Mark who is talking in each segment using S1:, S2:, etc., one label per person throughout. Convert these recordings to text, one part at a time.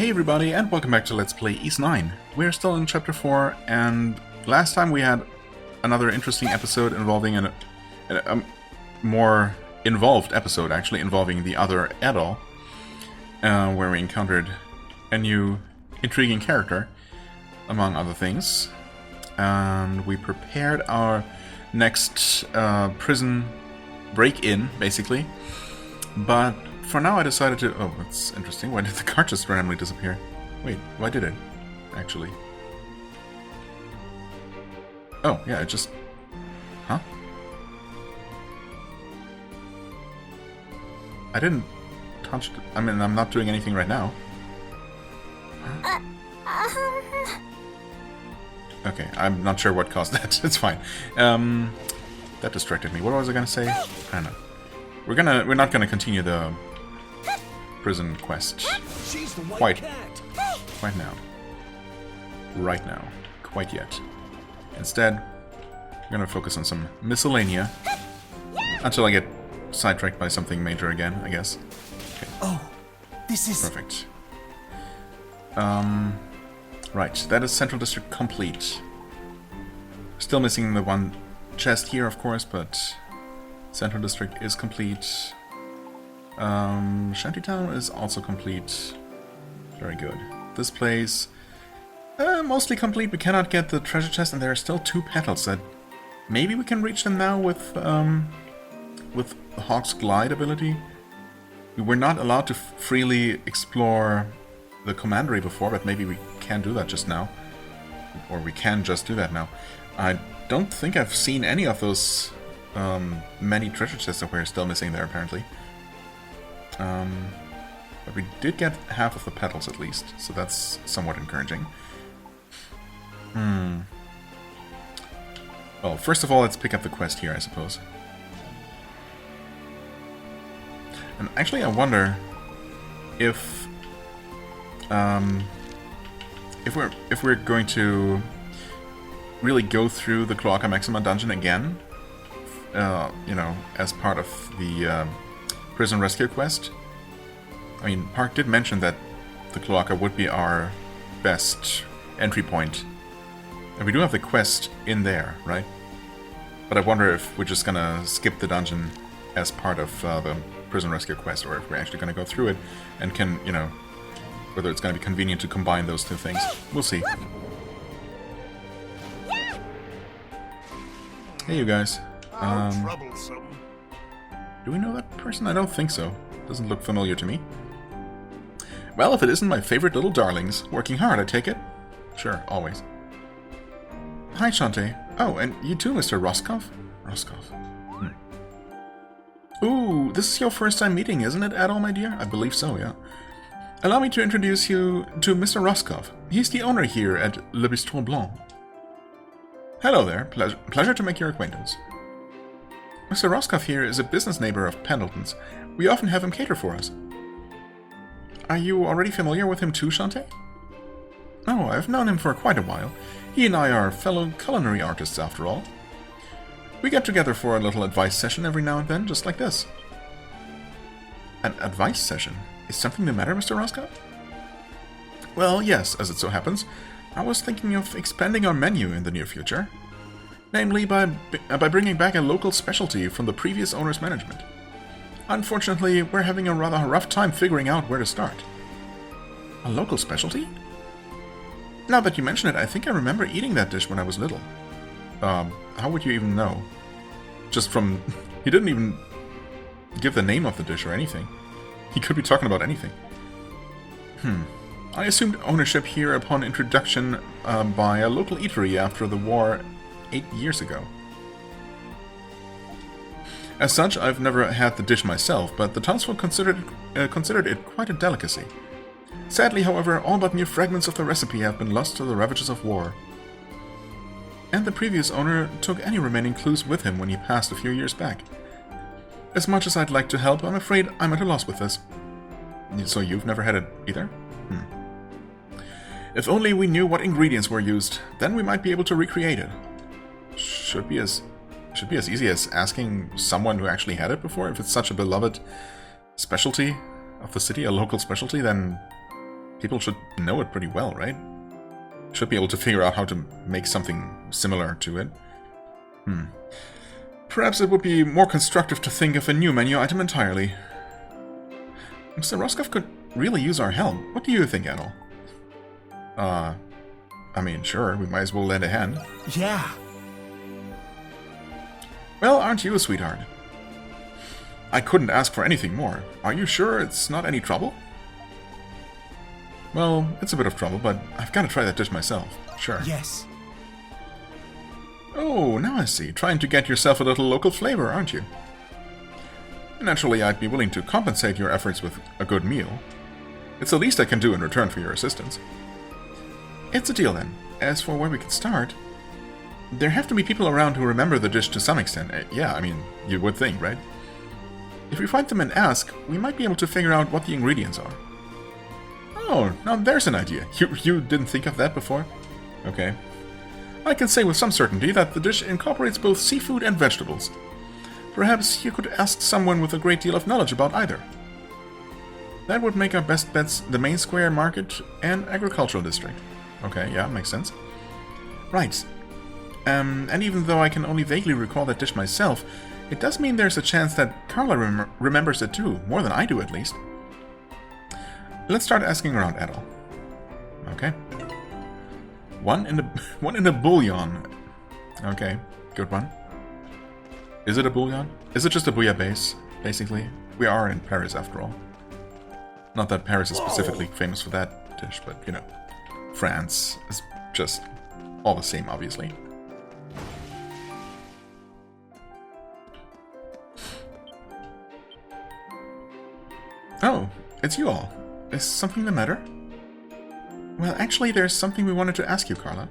S1: Hey everybody, and welcome back to Let's Play Ys 9. We're still in Chapter 4, and last time we had another interesting episode involving a more involved episode, actually, involving the other Adol, where we encountered a new intriguing character, among other things. And we prepared our next prison break-in, basically. But for now I decided to... Oh, that's interesting. Why did the card just randomly disappear? Wait, why did it? Actually. Oh, yeah, it just... Huh? I didn't touch it. I mean, I'm not doing anything right now. Huh? Okay, I'm not sure what caused that. It's fine. That distracted me. What was I gonna say? I don't know. We're not gonna continue the prison quest quite now. Right now. Quite yet. Instead, we're gonna focus on some miscellanea until I get sidetracked by something major again, I guess. Okay.
S2: Oh, this is
S1: perfect. Right, that is Central District complete. Still missing the one chest here, of course, but Central District is complete. Shantytown is also complete. Very good. This place, mostly complete. We cannot get the treasure chest, and there are still 2 petals that maybe we can reach them now with Hawk's Glide ability. We were not allowed to freely explore the commandery before, but maybe we can do that just now. Or we can just do that now. I don't think I've seen any of those many treasure chests that we're still missing there, apparently. But we did get half of the petals at least, so that's somewhat encouraging. Well, first of all, let's pick up the quest here, I suppose. And actually, I wonder if we're going to really go through the Cloaca Maxima dungeon again, you know, as part of the prison rescue quest. I mean, Park did mention that the Cloaca would be our best entry point. And we do have the quest in there, right? But I wonder if we're just gonna skip the dungeon as part of the prison rescue quest, or if we're actually gonna go through it and can, you know, whether it's gonna be convenient to combine those 2 things. We'll see. Hey, you guys. Do we know that person? I don't think so. Doesn't look familiar to me. Well, if it isn't my favorite little darlings. Working hard, I take it? Sure, always. Hi, Shantae. Oh, and you too, Mr. Roscoff? Roscoff. Ooh, this is your first time meeting, isn't it, Adol, my dear? I believe so, yeah. Allow me to introduce you to Mr. Roscoff. He's the owner here at Le Bistrot Blanc. Hello there. Pleasure to make your acquaintance. Mr. Roscoff here is a business neighbor of Pendleton's. We often have him cater for us. Are you already familiar with him too, Shantae? Oh, I've known him for quite a while. He and I are fellow culinary artists, after all. We get together for a little advice session every now and then, just like this. An advice session? Is something the matter, Mr. Roscoff? Well, yes, as it so happens. I was thinking of expanding our menu in the near future. Namely, by bringing back a local specialty from the previous owner's management. Unfortunately, we're having a rather rough time figuring out where to start. A local specialty? Now that you mention it, I think I remember eating that dish when I was little. How would you even know? Just from... He didn't even give the name of the dish or anything. He could be talking about anything. I assumed ownership here upon introduction by a local eatery after the war 8 years ago. As such, I've never had the dish myself, but the townsfolk considered it quite a delicacy. Sadly, however, all but mere fragments of the recipe have been lost to the ravages of war. And the previous owner took any remaining clues with him when he passed a few years back. As much as I'd like to help, I'm afraid I'm at a loss with this. So you've never had it either? If only we knew what ingredients were used, then we might be able to recreate it. Should be as easy as asking someone who actually had it before. If it's such a beloved specialty of the city, a local specialty, then People should know it pretty well, right? Should be able to figure out how to make something similar to it. Perhaps it would be more constructive to think of a new menu item entirely. Mr. Roscoff could really use our help. What do you think, Adol? I mean, sure, we might as well lend a hand.
S2: Yeah.
S1: Well, aren't you a sweetheart? I couldn't ask for anything more. Are you sure it's not any trouble? Well, it's a bit of trouble, but I've got to try that dish myself. Sure.
S2: Yes.
S1: Oh, now I see. Trying to get yourself a little local flavor, aren't you? Naturally, I'd be willing to compensate your efforts with a good meal. It's the least I can do in return for your assistance. It's a deal, then. As for where we can start, there have to be people around who remember the dish to some extent. Yeah, I mean, you would think, right? If we find them and ask, we might be able to figure out what the ingredients are. Oh, now there's an idea. You didn't think of that before? Okay. I can say with some certainty that the dish incorporates both seafood and vegetables. Perhaps you could ask someone with a great deal of knowledge about either. That would make our best bets the main square market and agricultural district. Okay, yeah, makes sense. Right. And even though I can only vaguely recall that dish myself, it does mean there's a chance that Carla remembers it too, more than I do at least. Let's start asking around, Adol. Okay. One in a bouillon. Okay, good one. Is it a bouillon? Is it just a bouillabaisse, basically? We are in Paris, after all. Not that Paris is specifically famous for that dish, but, you know, France is just all the same, obviously. Oh, it's you all. Is something the matter? Well, actually, there's something we wanted to ask you, Carla.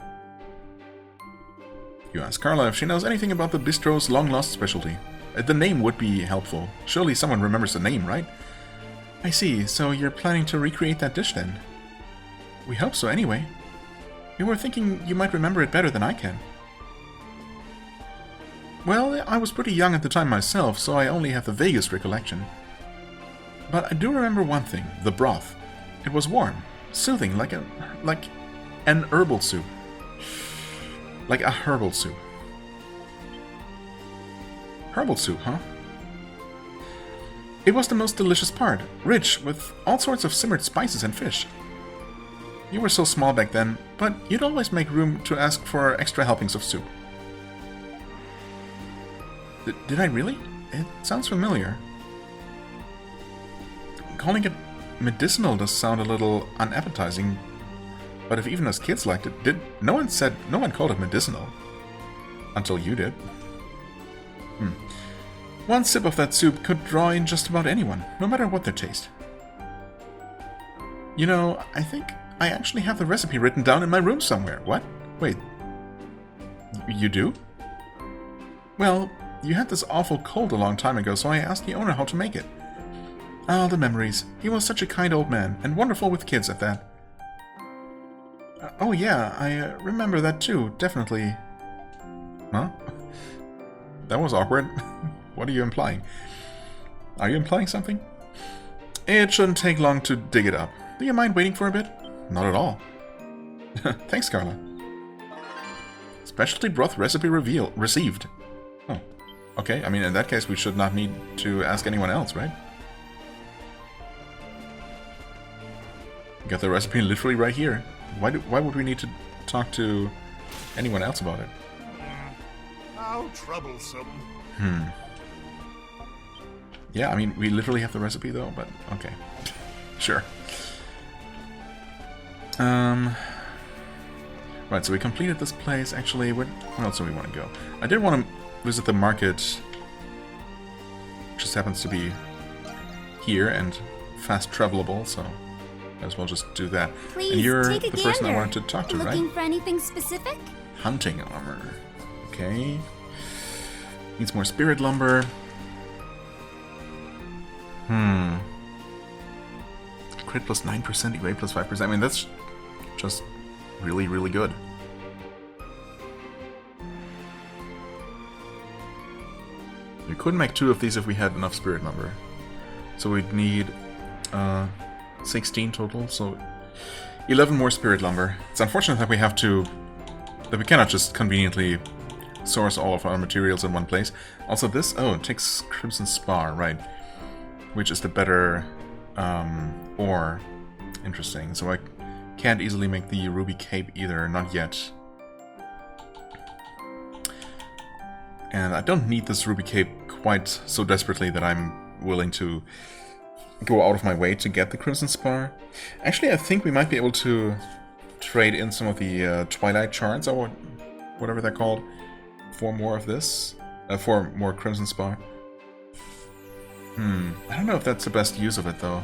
S1: You ask Carla if she knows anything about the bistro's long-lost specialty. The name would be helpful. Surely someone remembers the name, right? I see, so you're planning to recreate that dish then? We hope so, anyway. We were thinking you might remember it better than I can. Well, I was pretty young at the time myself, so I only have the vaguest recollection. But I do remember one thing, the broth. It was warm, soothing, like an herbal soup. Like a herbal soup. Herbal soup, huh? It was the most delicious part, rich, with all sorts of simmered spices and fish. You were so small back then, but you'd always make room to ask for extra helpings of soup. Did I really? It sounds familiar. Calling it medicinal does sound a little unappetizing, but if even us kids liked it, no one called it medicinal. Until you did. One sip of that soup could draw in just about anyone, no matter what their taste. You know, I think I actually have the recipe written down in my room somewhere. What? Wait. You do? Well, you had this awful cold a long time ago, so I asked the owner how to make it. Ah, the memories. He was such a kind old man, and wonderful with kids at that. Oh yeah, I remember that too, definitely. Huh? That was awkward. What are you implying? Are you implying something? It shouldn't take long to dig it up. Do you mind waiting for a bit? Not at all. Thanks, Carla. Specialty broth recipe received. Oh, okay. I mean, in that case, we should not need to ask anyone else, right? Got the recipe literally right here. Why would we need to talk to anyone else about it?
S2: How troublesome.
S1: Yeah, I mean, we literally have the recipe though, but okay. Sure. Right, so we completed this place. Actually, where else do we want to go? I did want to visit the market. Just happens to be here and fast travelable, so might as well just do that.
S3: Please,
S1: and you're
S3: take a
S1: the person I
S3: gander.
S1: wanted to talk to, right?
S3: Looking for anything specific?
S1: Hunting armor. Okay. Needs more spirit lumber. Crit plus 9%, evade plus 5%. I mean, that's just really, really good. We could make 2 of these if we had enough spirit lumber. So we'd need 16 total, so 11 more spirit lumber. It's unfortunate that we have to... that we cannot just conveniently source all of our materials in one place. Also this... oh, it takes Crimson Spar, right. Which is the better ore. Interesting. So I can't easily make the Ruby Cape either, not yet. And I don't need this Ruby Cape quite so desperately that I'm willing to go out of my way to get the Crimson Spar. Actually, I think we might be able to trade in some of the Twilight Shards, or whatever they're called, for more of this. For more Crimson Spar. I don't know if that's the best use of it, though.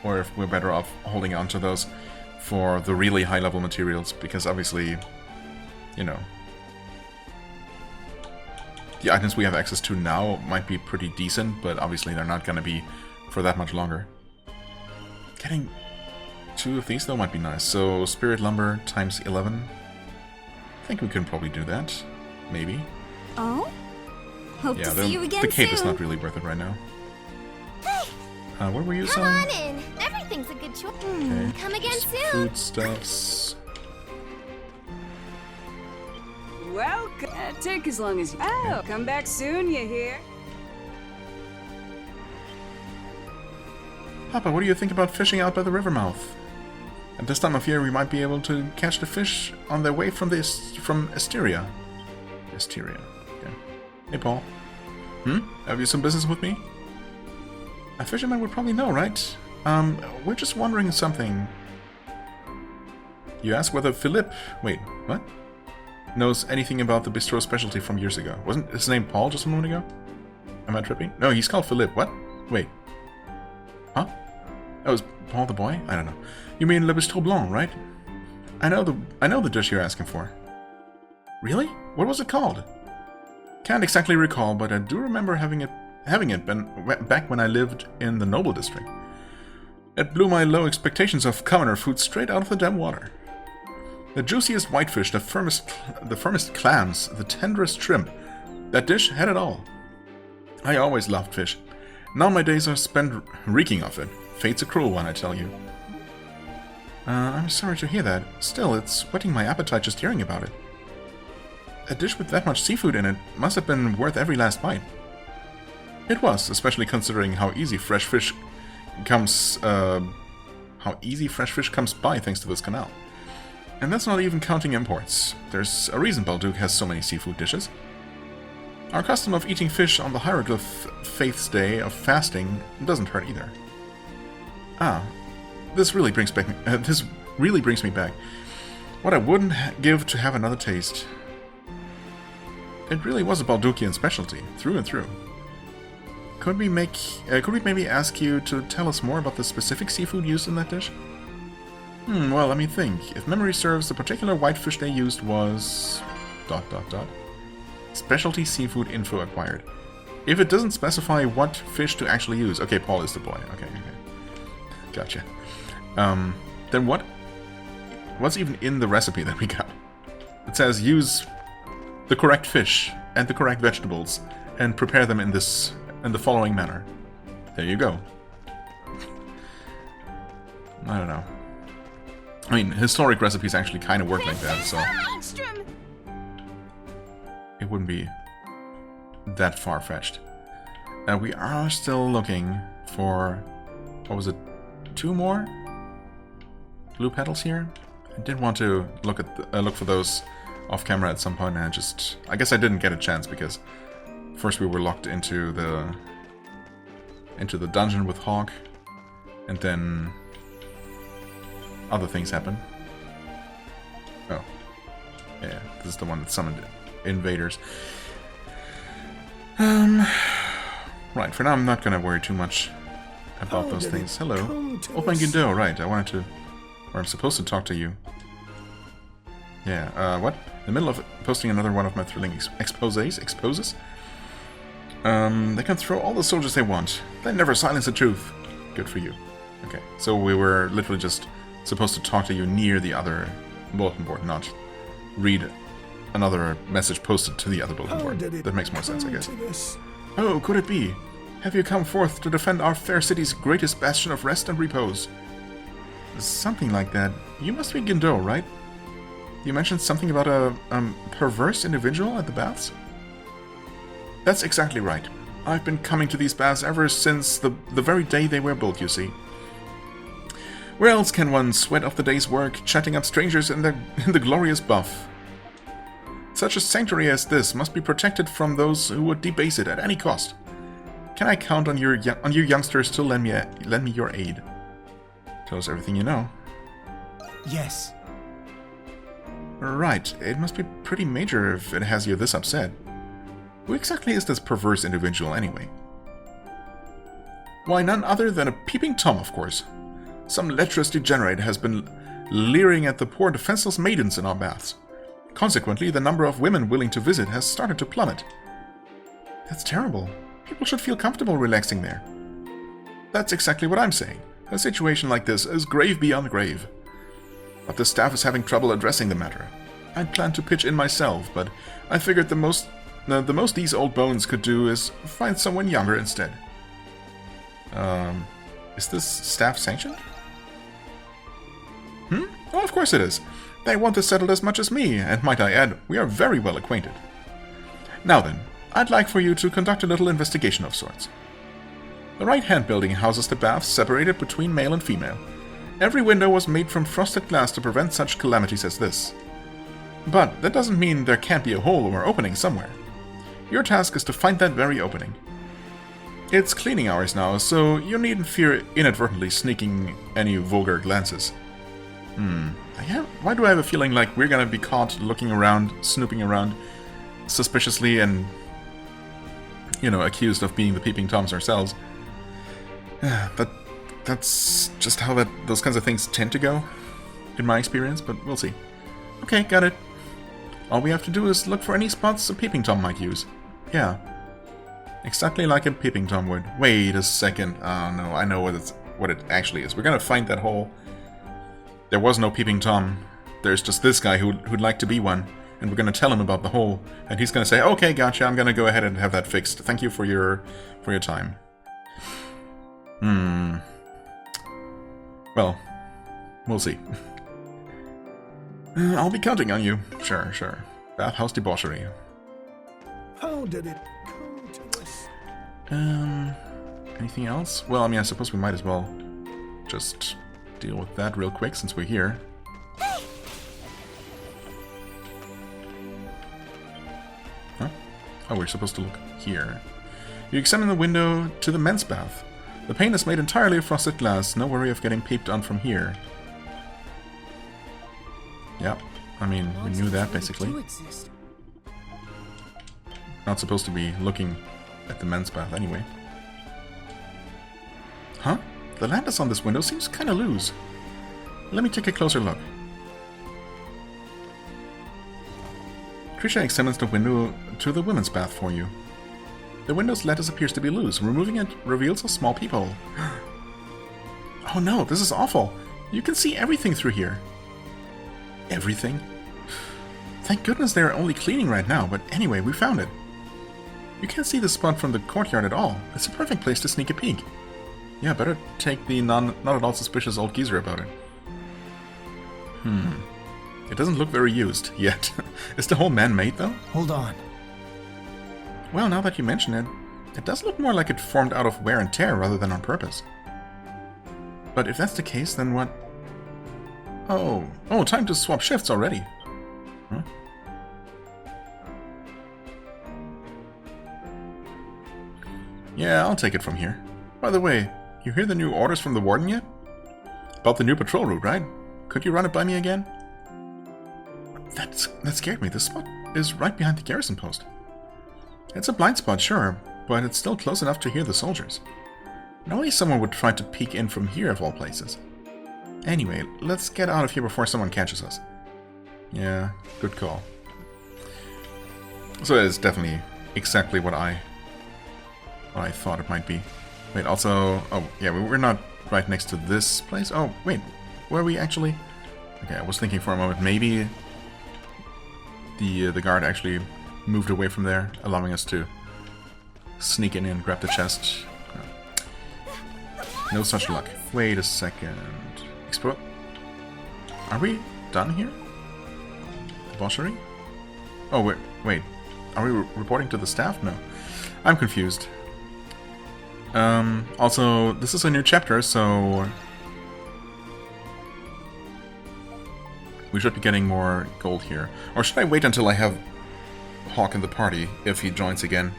S1: Or if we're better off holding on to those for the really high-level materials, because obviously, you know, the items we have access to now might be pretty decent, but obviously they're not going to be for that much longer. Getting 2 of these, though, might be nice. So, Spirit Lumber times 11. I think we can probably do that. Maybe.
S3: Oh? Hope to see you again
S1: the cape
S3: soon.
S1: is not really worth it right now.
S3: Hey!
S1: What were you
S3: Come
S1: selling?
S3: on in. Everything's a good choice.
S1: Okay.
S3: Come again soon.
S1: Foodstuffs.
S4: Welcome. Take as long as you... Oh, come back soon, you hear?
S1: Papa, what do you think about fishing out by the river mouth? At this time of year, we might be able to catch the fish on their way from Asteria. Asteria. Okay. Hey, Paul. Have you some business with me? A fisherman would probably know, right? We're just wondering something. You ask whether Philip... Wait, what? Knows anything about the bistro specialty from years ago. Wasn't his name Paul just a moment ago? Am I tripping? No, he's called Philip. What? Wait. Huh? That was Paul the boy? I don't know. You mean Le Bistro Blanc, right? I know the dish you're asking for. Really? What was it called? Can't exactly recall, but I do remember having it back when I lived in the Noble District. It blew my low expectations of commoner food straight out of the damn water. The juiciest whitefish, the firmest clams, the tenderest shrimp. That dish had it all. I always loved fish. Now my days are spent reeking of it. Fate's a cruel one, I tell you. I'm sorry to hear that. Still, it's whetting my appetite just hearing about it. A dish with that much seafood in it must have been worth every last bite. It was, especially considering how easy fresh fish comes by thanks to this canal. And that's not even counting imports. There's a reason Balduq has so many seafood dishes. Our custom of eating fish on the hieroglyph faith's day of fasting doesn't hurt either. This really brings me back. What I wouldn't give to have another taste. It really was a Balduqian specialty, through and through. Could we maybe ask you to tell us more about the specific seafood used in that dish? Well, let me think. If memory serves, the particular whitefish they used was... ... Specialty seafood info acquired. If it doesn't specify what fish to actually use... Okay, Paul is the boy. Okay. Gotcha. Then what's even in the recipe that we got? It says use the correct fish and the correct vegetables and prepare them in the following manner. There you go. I don't know. I mean, historic recipes actually kind of work like that, so
S3: Monstrum!
S1: it wouldn't be that far-fetched. We are still looking for, what was it, 2 more blue petals here? I did want to look for those off camera at some point, and I guess I didn't get a chance because first we were locked into the dungeon with Hawk, and then other things happen. Oh. Yeah, this is the one that summoned invaders. Right, for now I'm not gonna worry too much about those things. Hello. Oh, thank you, Doe. Right, I'm supposed to talk to you. Yeah, what? In the middle of posting another one of my thrilling exposes? They can throw all the soldiers they want. They never silence the truth. Good for you. Okay, so we were literally just supposed to talk to you near the other bulletin board, not read another message posted to the other bulletin board. That makes more sense, I guess. Oh, could it be? Have you come forth to defend our fair city's greatest bastion of rest and repose? Something like that. You must be Guindo, right? You mentioned something about a perverse individual at the baths? That's exactly right. I've been coming to these baths ever since the very day they were built, you see. Where else can one sweat off the day's work, chatting up strangers in the glorious buff? Such a sanctuary as this must be protected from those who would debase it at any cost. Can I count on you youngsters to lend me your aid? Tell us everything you know.
S5: Yes.
S1: Right, it must be pretty major if it has you this upset. Who exactly is this perverse individual, anyway? Why, none other than a peeping Tom, of course. Some lecherous degenerate has been leering at the poor defenseless maidens in our baths. Consequently, the number of women willing to visit has started to plummet. That's terrible. People should feel comfortable relaxing there. That's exactly what I'm saying. A situation like this is grave beyond grave. But the staff is having trouble addressing the matter. I'd planned to pitch in myself, but I figured the most these old bones could do is find someone younger instead. Is this staff sanctioned? Oh, of course it is. They want this settled as much as me, and might I add, we are very well acquainted. Now then, I'd like for you to conduct a little investigation of sorts. The right-hand building houses the baths, separated between male and female. Every window was made from frosted glass to prevent such calamities as this. But that doesn't mean there can't be a hole or opening somewhere. Your task is to find that very opening. It's cleaning hours now, so you needn't fear inadvertently sneaking any vulgar glances. Yeah, why do I have a feeling like we're gonna be caught looking around, snooping around suspiciously and, you know, accused of being the peeping Toms ourselves? That's just how those kinds of things tend to go, in my experience, but we'll see. Okay, got it. All we have to do is look for any spots a peeping Tom might use. Yeah. Exactly like a peeping Tom would. Wait a second. Oh no, I know what it actually is. We're gonna find that hole. There was no peeping Tom. There's just this guy who'd like to be one, and we're gonna tell him about the hole, and he's gonna say, "Okay, gotcha. I'm gonna go ahead and have that fixed. Thank you for your time." Well, we'll see. I'll be counting on you. Sure. Bathhouse debauchery.
S2: How did it come to us?
S1: Anything else? Well, I mean, I suppose we might as well just deal with that real quick since we're here. Huh? Oh, we're supposed to look here. You examine the window to the men's bath. The pane is made entirely of frosted glass. No worry of getting peeped on from here. Yep. I mean, we knew that, basically. Not supposed to be looking at the men's bath anyway. Huh? The lattice on this window seems kinda loose. Let me take a closer look. Krisha examines the window to the women's bath for you. The window's lattice appears to be loose. Removing it reveals a small peephole. Oh no, this is awful. You can see everything through here. Everything? Thank goodness they are only cleaning right now, but anyway, we found it. You can't see the spot from the courtyard at all. It's a perfect place to sneak a peek. Yeah, better take the not at all suspicious old geezer about it. It doesn't look very used, yet. Is the hole man-made, though?
S5: Hold on.
S1: Well, now that you mention it, it does look more like it formed out of wear and tear rather than on purpose. But if that's the case, then what... Oh, time to swap shifts already. Huh? Yeah, I'll take it from here. By the way, you hear the new orders from the warden yet? About the new patrol route, right? Could you run it by me again? That scared me. This spot is right behind the garrison post. It's a blind spot, sure, but it's still close enough to hear the soldiers. No way someone would try to peek in from here of all places. Anyway, let's get out of here before someone catches us. Yeah, good call. So it's definitely exactly what I thought it might be. Wait, also... Oh, yeah, we're not right next to this place. Oh, wait, were we actually? Okay, I was thinking for a moment, maybe the guard actually moved away from there, allowing us to sneak in and grab the chest. No such luck. Wait a second. Are we done here? Debauchery? Oh, wait. Are we reporting to the staff? No. I'm confused. Also, this is a new chapter, so... we should be getting more gold here. Or should I wait until I have Hawk in the party, if he joins again?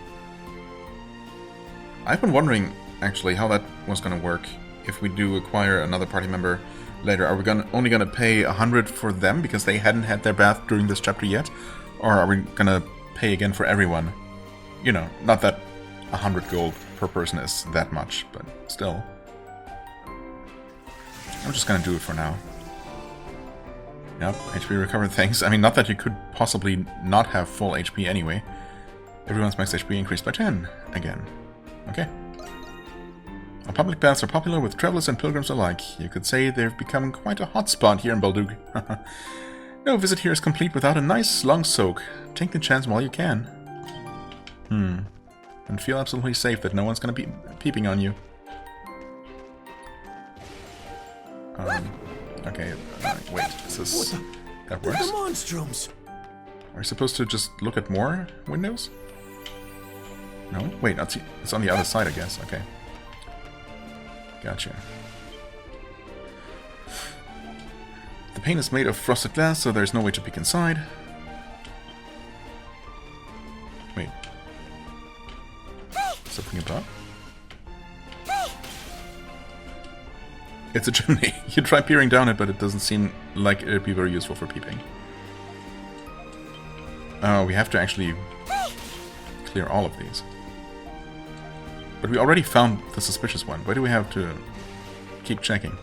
S1: I've been wondering, actually, how that was going to work. If we do acquire another party member later, are we only going to pay 100 for them because they hadn't had their bath during this chapter yet? Or are we going to pay again for everyone? You know, not that 100 gold per person is that much, but still. I'm just going to do it for now. Yep, HP recovered, thanks. I mean, not that you could possibly not have full HP anyway. Everyone's max HP increased by 10 again. Okay. Our public baths are popular with travelers and pilgrims alike. You could say they've become quite a hotspot here in Balduq. No visit here is complete without a nice long soak. Take the chance while you can. And feel absolutely safe that no one's gonna be peeping on you. Okay, wait, that works?
S2: The Monstrums!
S1: Are we supposed to just look at more windows? No? Wait, it's on the other side, I guess. Okay. Gotcha. The pane is made of frosted glass, so there's no way to peek inside. Wait. Something above? It's a chimney. You try peering down it, but it doesn't seem like it'd be very useful for peeping. Oh, we have to actually clear all of these. But we already found the suspicious one. Why do we have to keep checking?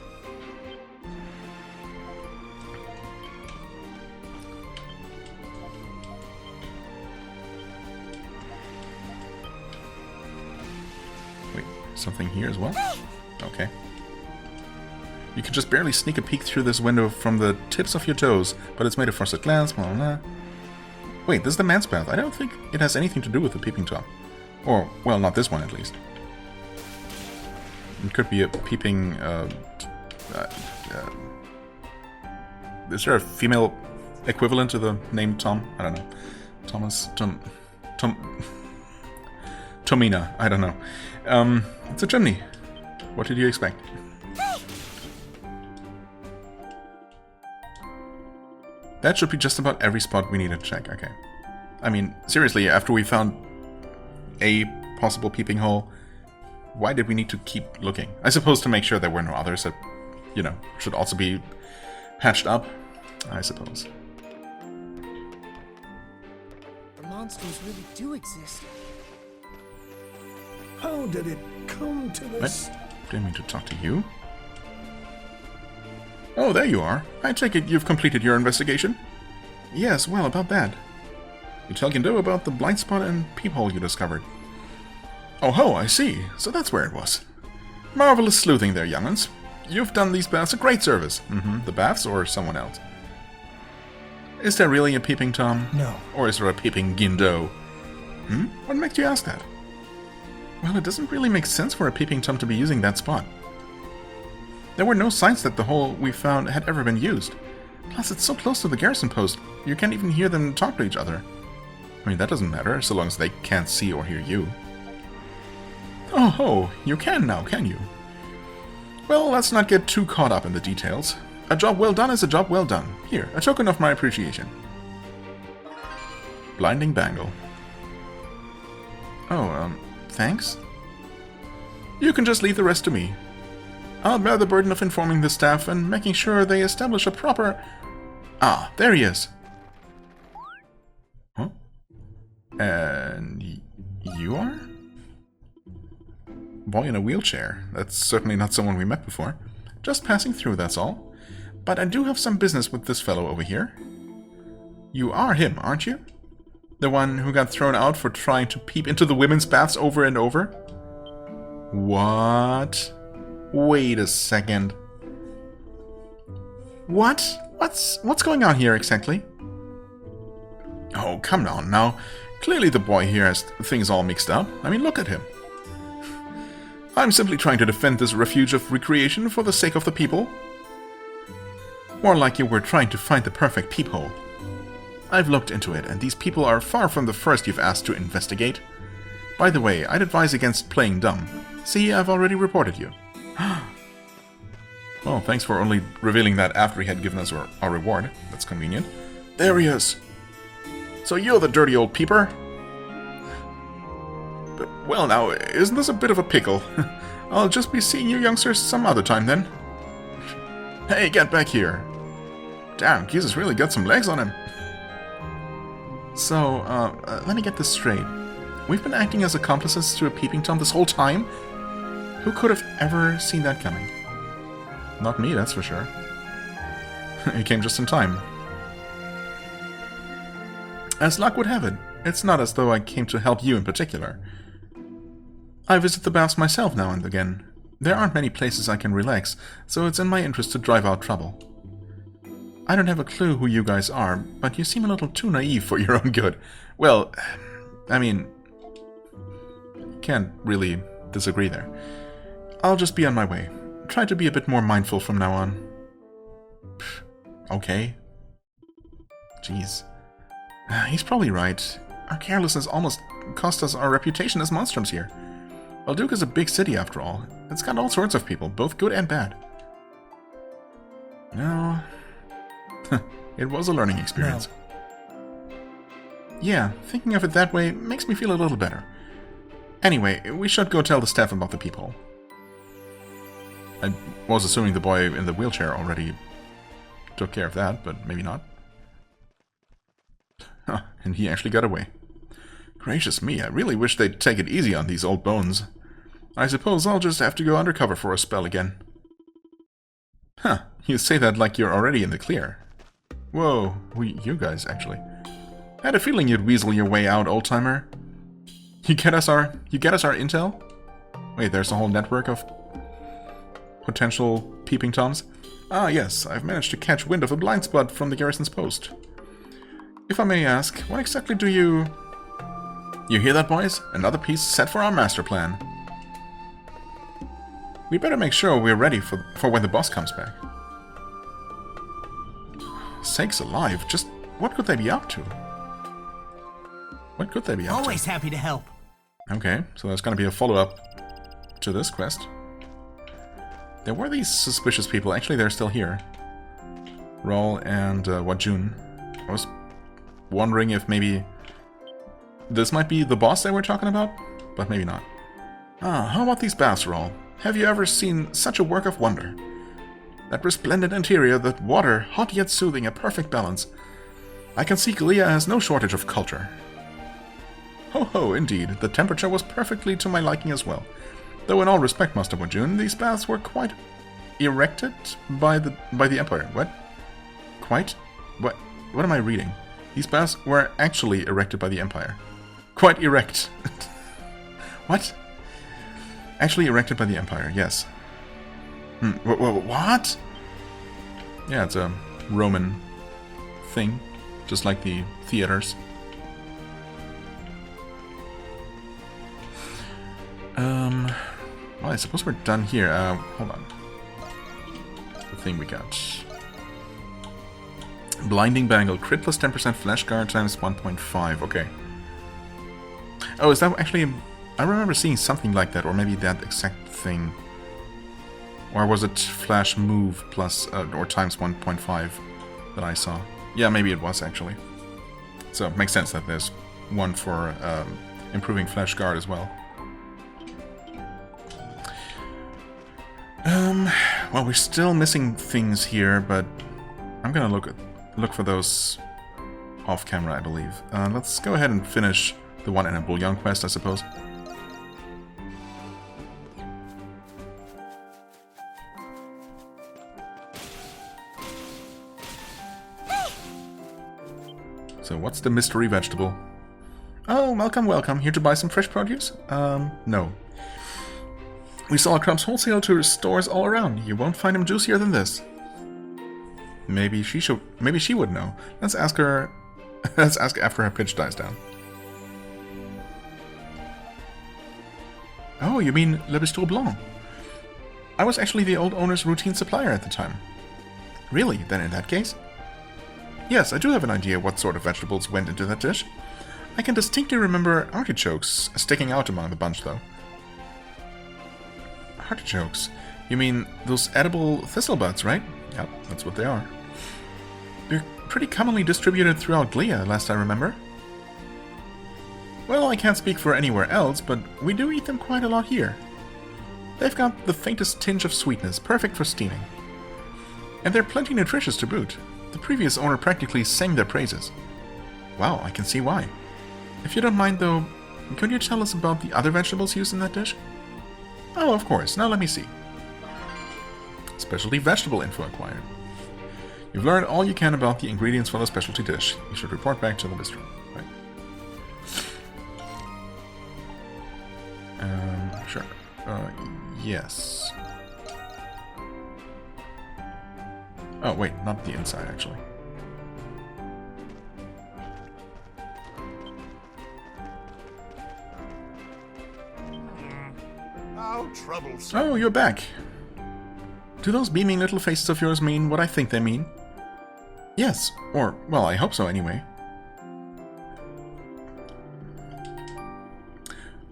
S1: Wait, something here as well? Okay. You can just barely sneak a peek through this window from the tips of your toes, but it's made of frosted glass, blah, blah, blah. Wait, this is the man's bath. I don't think it has anything to do with the peeping Tom. Or, well, not this one at least. It could be a peeping, is there a female equivalent to the name Tom? I don't know. Tomina, I don't know. It's a chimney. What did you expect? That should be just about every spot we need to check, okay. I mean, seriously, after we found a possible peeping hole, why did we need to keep looking? I suppose to make sure there were no others that, you know, should also be patched up, I suppose.
S5: The monsters really do exist.
S2: How did it come to this?
S1: What? Didn't mean to talk to you. Oh, there you are. I take it you've completed your investigation? Yes, well, about that. You tell Gindo about the blind spot and peephole you discovered. Oh ho, I see. So that's where it was. Marvelous sleuthing there, young'uns. You've done these baths a great service. The baths or someone else? Is there really a peeping Tom?
S5: No.
S1: Or is there a peeping Gindo? What makes you ask that? Well, it doesn't really make sense for a peeping Tom to be using that spot. There were no signs that the hole we found had ever been used. Plus, it's so close to the garrison post, you can't even hear them talk to each other. I mean, that doesn't matter, so long as they can't see or hear you. Oh ho, you can now, can you? Well, let's not get too caught up in the details. A job well done is a job well done. Here, a token of my appreciation. Blinding bangle. Oh, thanks? You can just leave the rest to me. I'll bear the burden of informing the staff and making sure they establish a proper... Ah, there he is. Huh? And you are? Boy in a wheelchair. That's certainly not someone we met before. Just passing through, that's all. But I do have some business with this fellow over here. You are him, aren't you? The one who got thrown out for trying to peep into the women's baths over and over? What? Wait a second. What? What's going on here exactly? Oh, come on now. Clearly the boy here has things all mixed up. I mean, look at him. I'm simply trying to defend this refuge of recreation for the sake of the people. More like you were trying to find the perfect peephole. I've looked into it, and these people are far from the first you've asked to investigate. By the way, I'd advise against playing dumb. See, I've already reported you. Well, thanks for only revealing that after he had given us our reward. That's convenient. There he is. So you're the dirty old peeper? But, well now, isn't this a bit of a pickle? I'll just be seeing you youngsters some other time then. Hey, get back here. Damn, Jesus really got some legs on him. So, let me get this straight. We've been acting as accomplices to a peeping Tom this whole time? Who could have ever seen that coming? Not me, that's for sure. He came just in time. As luck would have it, it's not as though I came to help you in particular. I visit the baths myself now and again. There aren't many places I can relax, so it's in my interest to drive out trouble. I don't have a clue who you guys are, but you seem a little too naive for your own good. Well, I mean, can't really disagree there. I'll just be on my way. Try to be a bit more mindful from now on. Okay. Jeez. He's probably right. Our carelessness almost cost us our reputation as Monstrums here. Balduq is a big city after all. It's got all sorts of people, both good and bad. No. It was a learning experience. No. Yeah, thinking of it that way makes me feel a little better. Anyway, we should go tell the staff about the peephole. I was assuming the boy in the wheelchair already took care of that, but maybe not. Huh, and he actually got away. Gracious me, I really wish they'd take it easy on these old bones. I suppose I'll just have to go undercover for a spell again. Huh, you say that like you're already in the clear. Whoa, you guys, actually. I had a feeling you'd weasel your way out, old-timer. You get us our intel? Wait, there's a whole network of potential peeping toms? Ah, yes, I've managed to catch wind of a blind spot from the garrison's post. If I may ask, what exactly do you... You hear that, boys? Another piece set for our master plan. We better make sure we're ready for when the boss comes back. Sakes alive, just what could they be up to? What could they be up to?
S5: Always happy to help.
S1: Okay, so there's gonna be a follow-up to this quest. There were these suspicious people. Actually, they're still here. Roll and Wajun. I was wondering if maybe this might be the boss they were talking about, but maybe not. Ah, how about these baths, Roll? Have you ever seen such a work of wonder? That resplendent interior, that water, hot yet soothing, a perfect balance. I can see Galia has no shortage of culture. Ho ho, indeed. The temperature was perfectly to my liking as well. Though in all respect, Master Wajun, these baths were quite erected by the Empire. What? Quite? What am I reading? These baths were actually erected by the Empire. Quite erect. What? Actually erected by the Empire, yes. What? Yeah, it's a Roman thing, just like the theaters. Well, I suppose we're done here. Hold on. The thing we got. Blinding Bangle, crit plus 10% flash guard times 1.5. Okay. Oh, is that actually... I remember seeing something like that, or maybe that exact thing. Or was it flash move plus, or times 1.5 that I saw? Yeah, maybe it was, actually. So, it makes sense that there's one for improving flash guard as well. Well, we're still missing things here, but I'm gonna look for those off camera, I believe. Let's go ahead and finish the one in a bullion quest, I suppose. So, what's the mystery vegetable? Oh, welcome, welcome. Here to buy some fresh produce? No. We sell our crops wholesale to stores all around. You won't find them juicier than this. Maybe she would know. Let's ask her. Let's ask after her pitch dies down. Oh, you mean Le Bistro Blanc? I was actually the old owner's routine supplier at the time. Really? Then in that case? Yes, I do have an idea what sort of vegetables went into that dish. I can distinctly remember artichokes sticking out among the bunch, though. Artichokes? You mean those edible thistlebuds, right? Yep, that's what they are. They're pretty commonly distributed throughout Glea, last I remember. Well, I can't speak for anywhere else, but we do eat them quite a lot here. They've got the faintest tinge of sweetness, perfect for steaming. And they're plenty nutritious to boot. The previous owner practically sang their praises. Wow, I can see why. If you don't mind, though, could you tell us about the other vegetables used in that dish? Oh, of course. Now let me see. Specialty vegetable info acquired. You've learned all you can about the ingredients for the specialty dish. You should report back to the bistro. Right. Sure. Yes. Oh, wait, not the inside, actually.
S2: How troublesome.
S1: Oh, you're back. Do those beaming little faces of yours mean what I think they mean? Yes, or, well, I hope so anyway.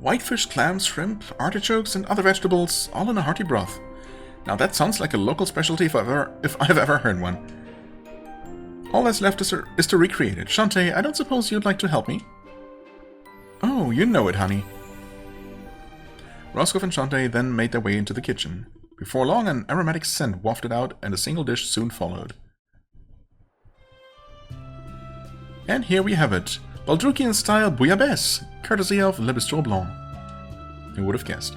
S1: Whitefish, clams, shrimp, artichokes, and other vegetables, all in a hearty broth. Now that sounds like a local specialty if I've ever heard one. All that's left is to recreate it. Shantae, I don't suppose you'd like to help me? Oh, you know it, honey. Roscoe and Shantae then made their way into the kitchen. Before long, an aromatic scent wafted out, and a single dish soon followed. And here we have it. Balduqian-style bouillabaisse, courtesy of Le Bistro Blanc. Who would have guessed?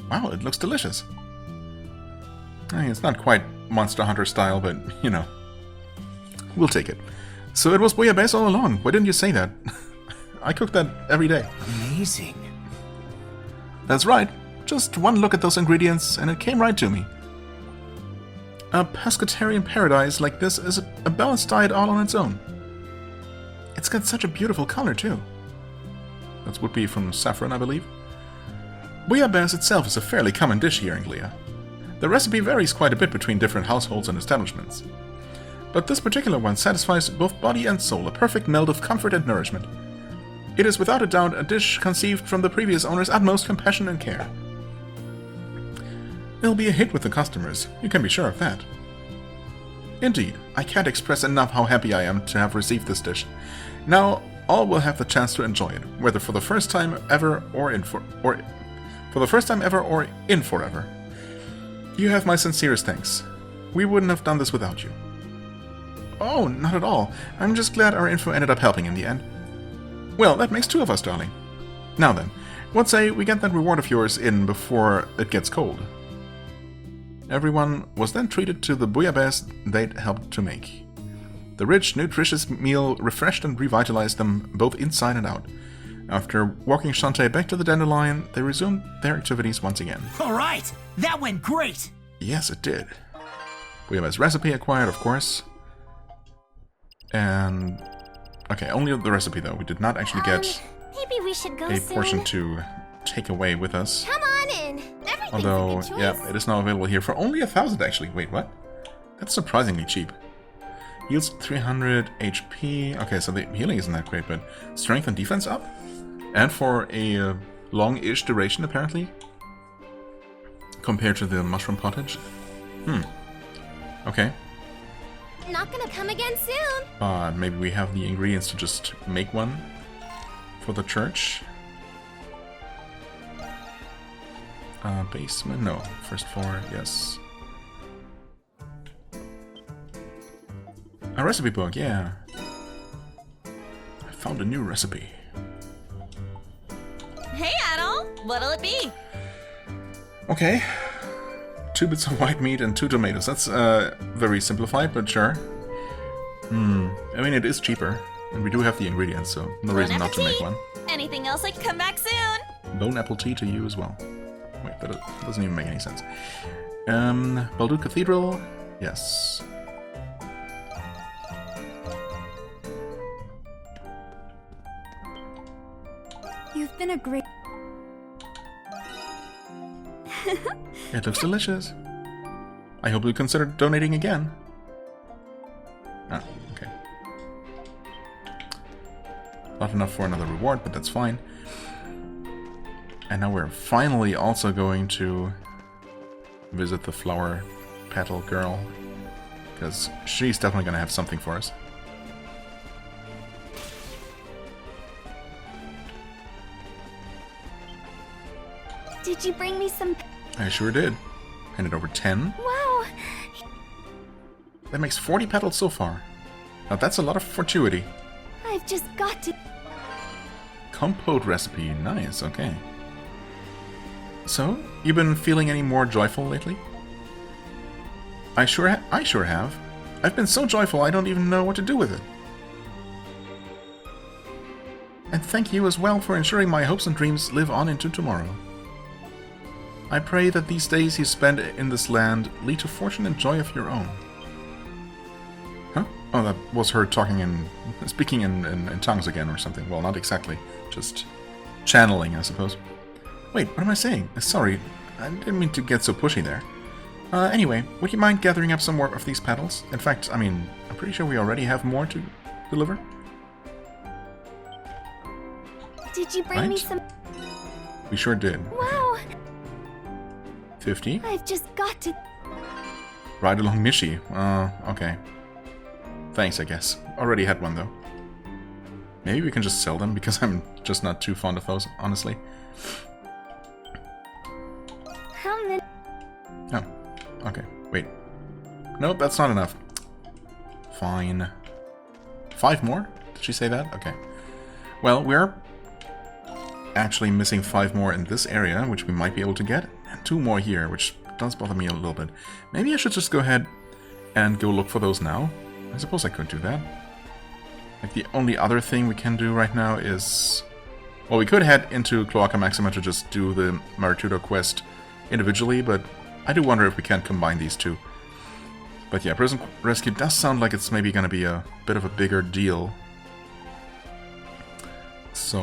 S1: Wow, it looks delicious. It's not quite Monster Hunter style, but, you know. We'll take it. So it was bouillabaisse all along. Why didn't you say that? I cook that every day.
S5: Amazing.
S1: That's right. Just one look at those ingredients, and it came right to me. A pescatarian paradise like this is a balanced diet all on its own. It's got such a beautiful color, too. That would be from saffron, I believe. Bouillabaisse itself is a fairly common dish here in Glea. The recipe varies quite a bit between different households and establishments. But this particular one satisfies both body and soul, a perfect meld of comfort and nourishment. It is without a doubt a dish conceived from the previous owner's utmost compassion and care. It'll be a hit with the customers, you can be sure of that. Indeed, I can't express enough how happy I am to have received this dish. Now, all will have the chance to enjoy it, whether for the first time ever or in forever. You have my sincerest thanks. We wouldn't have done this without you. Oh, not at all. I'm just glad our info ended up helping in the end. Well, that makes two of us, darling. Now then, what say we get that reward of yours in before it gets cold? Everyone was then treated to the bouillabaisse they'd helped to make. The rich, nutritious meal refreshed and revitalized them both inside and out. After walking Shantae back to the dandelion, they resumed their activities once again.
S5: All right, that went great.
S1: Yes, it did. Bouillabaisse recipe acquired, of course. And... okay, only the recipe though. We did not actually get
S3: Maybe we should go
S1: a
S3: soon.
S1: portion to take away with us.
S3: Come on in. Everything's
S1: Although,
S3: a good choice.
S1: yeah, it is now available here for only 1,000 actually. Wait, what? That's surprisingly cheap. Heals 300 HP. Okay, so the healing isn't that great, but strength and defense up? And for a long-ish duration, apparently. Compared to the mushroom pottage. Okay.
S3: Not gonna come again soon.
S1: But maybe we have the ingredients to just make one for the church. Basement? No. First floor, yes. A recipe book, yeah. I found a new recipe.
S3: Hey, Adol. What'll it be?
S1: Okay. 2 bits of white meat and 2 tomatoes. That's very simplified, but sure. I mean, it is cheaper. And we do have the ingredients, so no reason not to make one.
S3: Anything else, I can come back soon.
S1: Bone apple tea to you as well. Wait, that doesn't even make any sense. Balduq Cathedral? Yes.
S3: You've been a great...
S1: It looks delicious. I hope you'll consider donating again. Ah, okay. Not enough for another reward, but that's fine. And now we're finally also going to visit the flower petal girl, because she's definitely going to have something for us.
S3: Did you bring me some?
S1: I sure did. Handed over 10.
S3: Wow.
S1: That makes 40 petals so far. Now that's a lot of fortuity.
S3: I've just got to.
S1: Compote recipe. Nice, okay. So, you been feeling any more joyful lately? I sure have. I've been so joyful I don't even know what to do with it. And thank you as well for ensuring my hopes and dreams live on into tomorrow. I pray that these days you spend in this land lead to fortune and joy of your own. Huh? Oh, that was her speaking in tongues again or something. Well, not exactly. Just channeling, I suppose. Wait, what am I saying? Sorry, I didn't mean to get so pushy there. Anyway, would you mind gathering up some more of these petals? In fact, I mean, I'm pretty sure we already have more to deliver.
S3: Did you bring me some?
S1: We sure did.
S3: Wow.
S1: 50.
S3: I've just got to.
S1: Ride along Mishi. Okay. Thanks, I guess. Already had one, though. Maybe we can just sell them, because I'm just not too fond of those, honestly.
S3: How many?
S1: Oh, okay. Wait. Nope, that's not enough. Fine. 5 more? Did she say that? Okay. Well, we're actually missing 5 more in this area, which we might be able to get, and 2 more here, which does bother me a little bit. Maybe I should just go ahead and go look for those now. I suppose I could do that. Like, the only other thing we can do right now is... Well, we could head into Cloaca Maxima to just do the Maritudo quest individually, but I do wonder if we can combine these two. But yeah, Prison Rescue does sound like it's maybe going to be a bit of a bigger deal. So...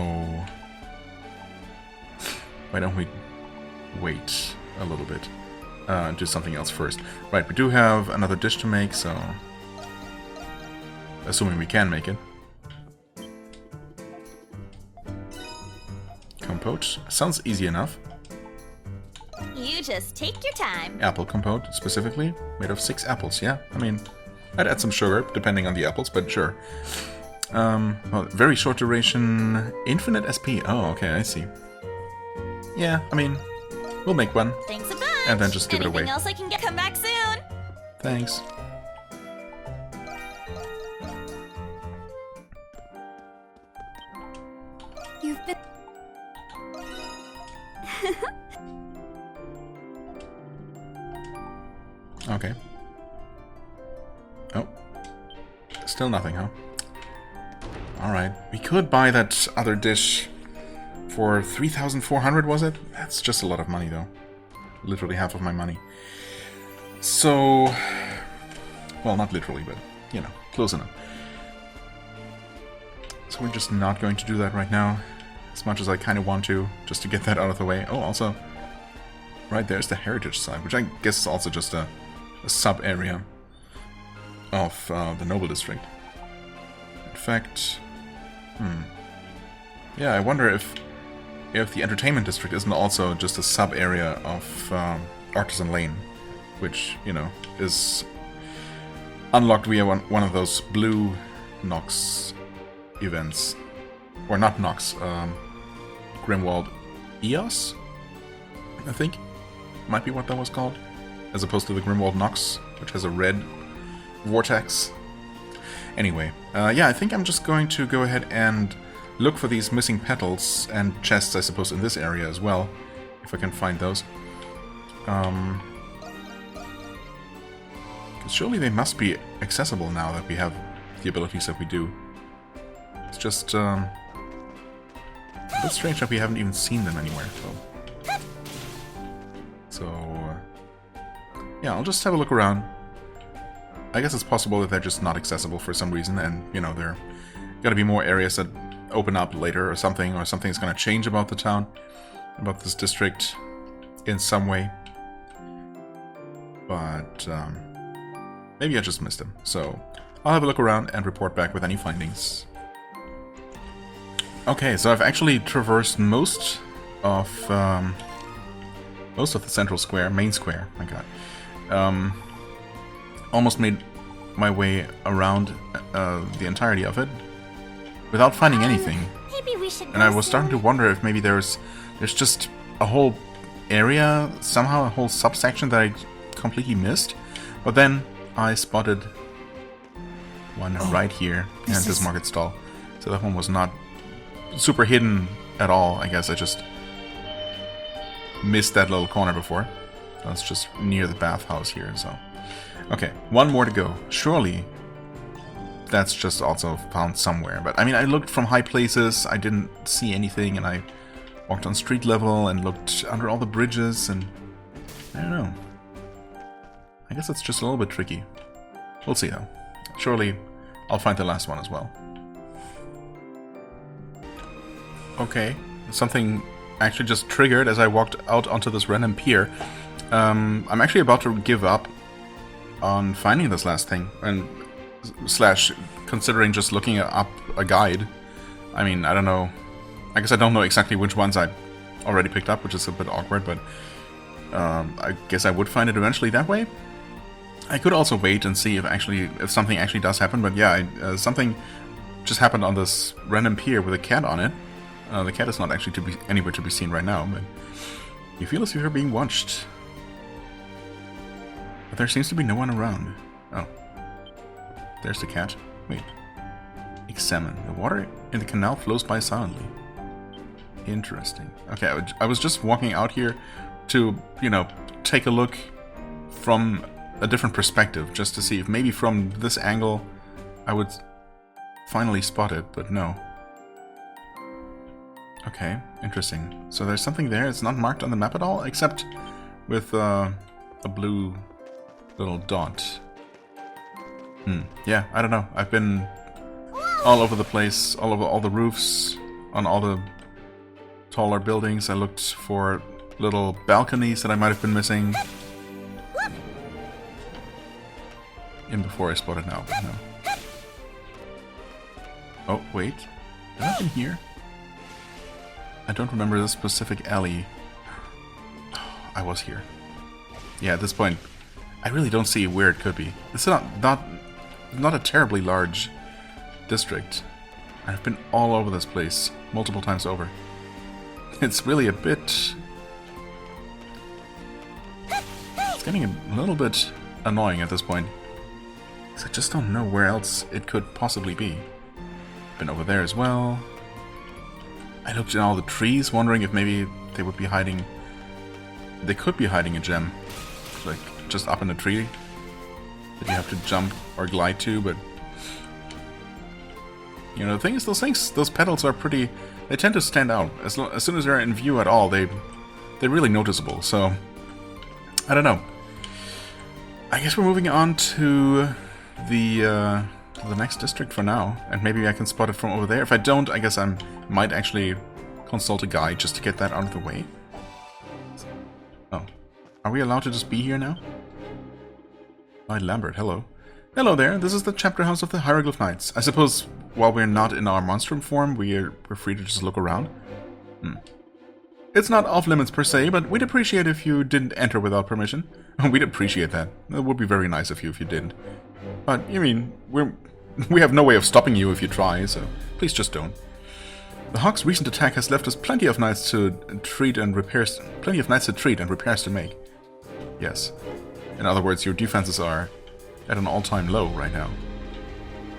S1: why don't we wait a little bit and do something else first. Right, we do have another dish to make, so... assuming we can make it. Compote. Sounds easy enough.
S3: You just take your time.
S1: Apple compote, specifically. Made of 6 apples, yeah. I mean, I'd add some sugar, depending on the apples, but sure. Well, very short duration. Infinite SP. Oh, okay, I see. Yeah, I mean, we'll make one.
S3: Thanks a bunch.
S1: And then just give it away.
S3: Anything else I can get? Come back soon.
S1: Thanks.
S3: You've been.
S1: Okay. Oh. Still nothing, huh? Alright. We could buy that other dish for 3,400, was it? That's just a lot of money, though. Literally half of my money. So... well, not literally, but, you know, close enough. So we're just not going to do that right now. As much as I kind of want to, just to get that out of the way. Oh, also... right there's the heritage side, which I guess is also just a sub-area of the Noble District. In fact... yeah, I wonder if the Entertainment District isn't also just a sub-area of Artisan Lane, which, you know, is unlocked via one of those blue Nox events. Or not Nox, Grimwald EOS, I think. Might be what that was called. As opposed to the Grimwald Nox, which has a red vortex. Anyway, yeah, I think I'm just going to go ahead and look for these missing petals and chests, I suppose, in this area as well, if I can find those. Because surely they must be accessible now that we have the abilities that we do. It's just a bit strange that we haven't even seen them anywhere. So yeah, I'll just have a look around. I guess it's possible that they're just not accessible for some reason, and, you know, there gotta be more areas that open up later or something's gonna change about the town, about this district in some way. But maybe I just missed them. So I'll have a look around and report back with any findings. Okay, so I've actually traversed most of the central square, main square. My God, almost made my way around the entirety of it without finding anything.
S3: Maybe we should.
S1: And I was starting to wonder if maybe there's just a whole area, somehow a whole subsection that I completely missed. But then I spotted one right here behind this market stall. So that one was not super hidden at all. I guess I just missed that little corner before. That's just near the bathhouse here, so. Okay, one more to go. Surely that's just also found somewhere. But I mean, I looked from high places, I didn't see anything, and I walked on street level and looked under all the bridges, and I don't know. I guess it's just a little bit tricky. We'll see though. Surely I'll find the last one as well. Okay, something actually just triggered as I walked out onto this random pier. I'm actually about to give up on finding this last thing, and slash considering just looking up a guide. I mean, I don't know. I guess I don't know exactly which ones I already picked up, which is a bit awkward, but I guess I would find it eventually that way. I could also wait and see if something actually does happen, but yeah, something just happened on this random pier with a cat on it. The cat is not actually anywhere to be seen right now, but you feel as if you're being watched. But there seems to be no one around. Oh. There's the cat. Wait. Examine. The water in the canal flows by silently. Interesting. Okay, I was just walking out here to, you know, take a look from a different perspective, just to see if maybe from this angle I would finally spot it, but no. Okay, interesting. So there's something there. It's not marked on the map at all, except with a blue little dot. Yeah, I don't know. I've been all over the place, all over all the roofs, on all the taller buildings. I looked for little balconies that I might have been missing. In before I spotted now, but no. Oh, wait. Have I been here? I don't remember this specific alley. I was here. Yeah, at this point, I really don't see where it could be. It's not a terribly large district. I've been all over this place multiple times over. It's really a bit... It's getting a little bit annoying at this point. Because I just don't know where else it could possibly be. Been over there as well. I looked in all the trees, wondering if maybe they would be hiding... They could be hiding a gem. Like, just up in a tree that you have to jump or glide to, but... You know, the thing is, those petals are pretty... They tend to stand out. As soon as they're in view at all, they're really noticeable, so... I don't know. I guess we're moving on to the next district for now, and maybe I can spot it from over there. If I don't, I guess I might actually consult a guide just to get that out of the way. Oh. Are we allowed to just be here now? Hi, Lambert, hello. Hello there, this is the chapter house of the Hieroglyph Knights. I suppose while we're not in our Monstrum form, we're free to just look around? It's not off limits per se, but we'd appreciate if you didn't enter without permission. We'd appreciate that. It would be very nice of you if you didn't. But, I mean, we have no way of stopping you if you try, so please just don't. The Hawk's recent attack has left us plenty of knights to treat and repairs to make. Yes. In other words, your defenses are at an all-time low right now.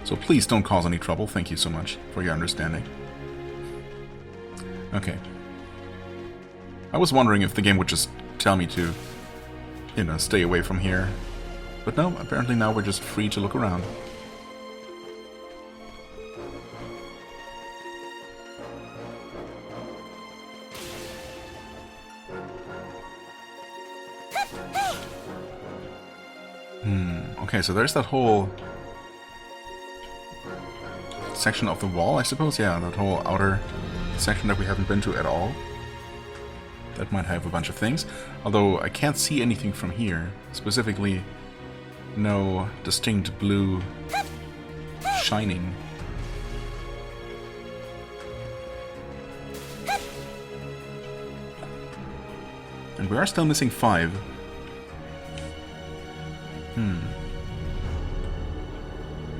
S1: So please don't cause any trouble. Thank you so much for your understanding. Okay. I was wondering if the game would just tell me to, you know, stay away from here. But no, apparently now we're just free to look around. Okay, so there's that whole section of the wall, I suppose? Yeah, that whole outer section that we haven't been to at all. That might have a bunch of things. Although I can't see anything from here. Specifically, no distinct blue shining. And we are still missing 5.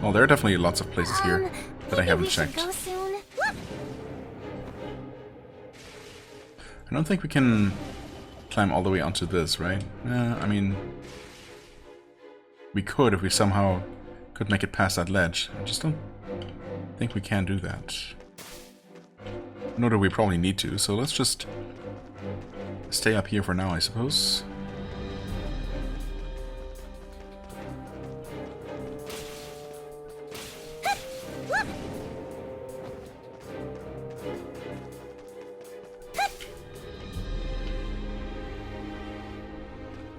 S1: Well, there are definitely lots of places here that I haven't checked.
S3: Go soon.
S1: I don't think we can climb all the way onto this, right? I mean, we could if we somehow could make it past that ledge. I just don't think we can do that. Nor do we probably need to, so let's just stay up here for now, I suppose.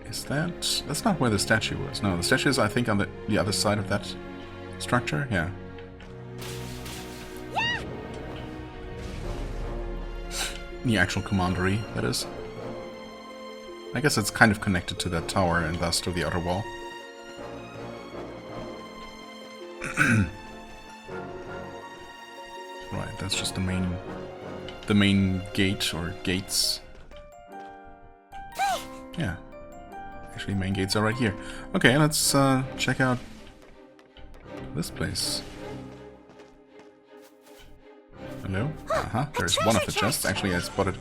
S1: Is that... That's not where the statue was. No, the statue is, I think, on the other side of that structure. Yeah. The actual commandery, that is. I guess it's kind of connected to that tower and thus to the outer wall. Right, that's just the main gate or gates. Yeah. Actually, main gates are right here. Okay, let's check out this place. Hello? There's one of the chests. Actually, I spotted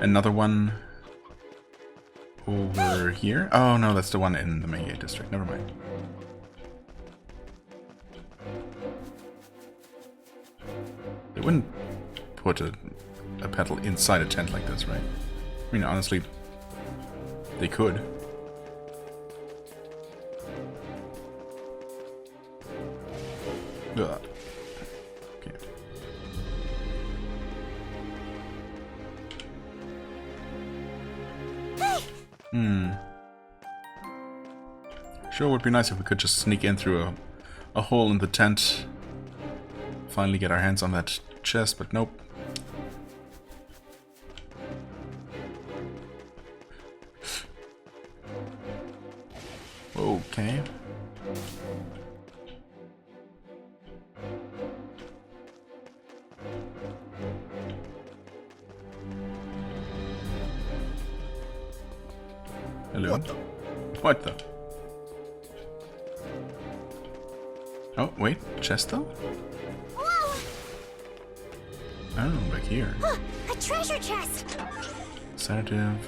S1: another one over here. Oh no, that's the one in the main gate district. Never mind. They wouldn't put a petal inside a tent like this, right? I mean, honestly, they could. Ugh. Okay. Sure would be nice if we could just sneak in through a hole in the tent. Finally get our hands on that chest, but nope. Okay. Hello. What the? Oh, wait. Chest though?
S3: Whoa!
S1: Oh, back here.
S3: A treasure chest.
S1: Sedative.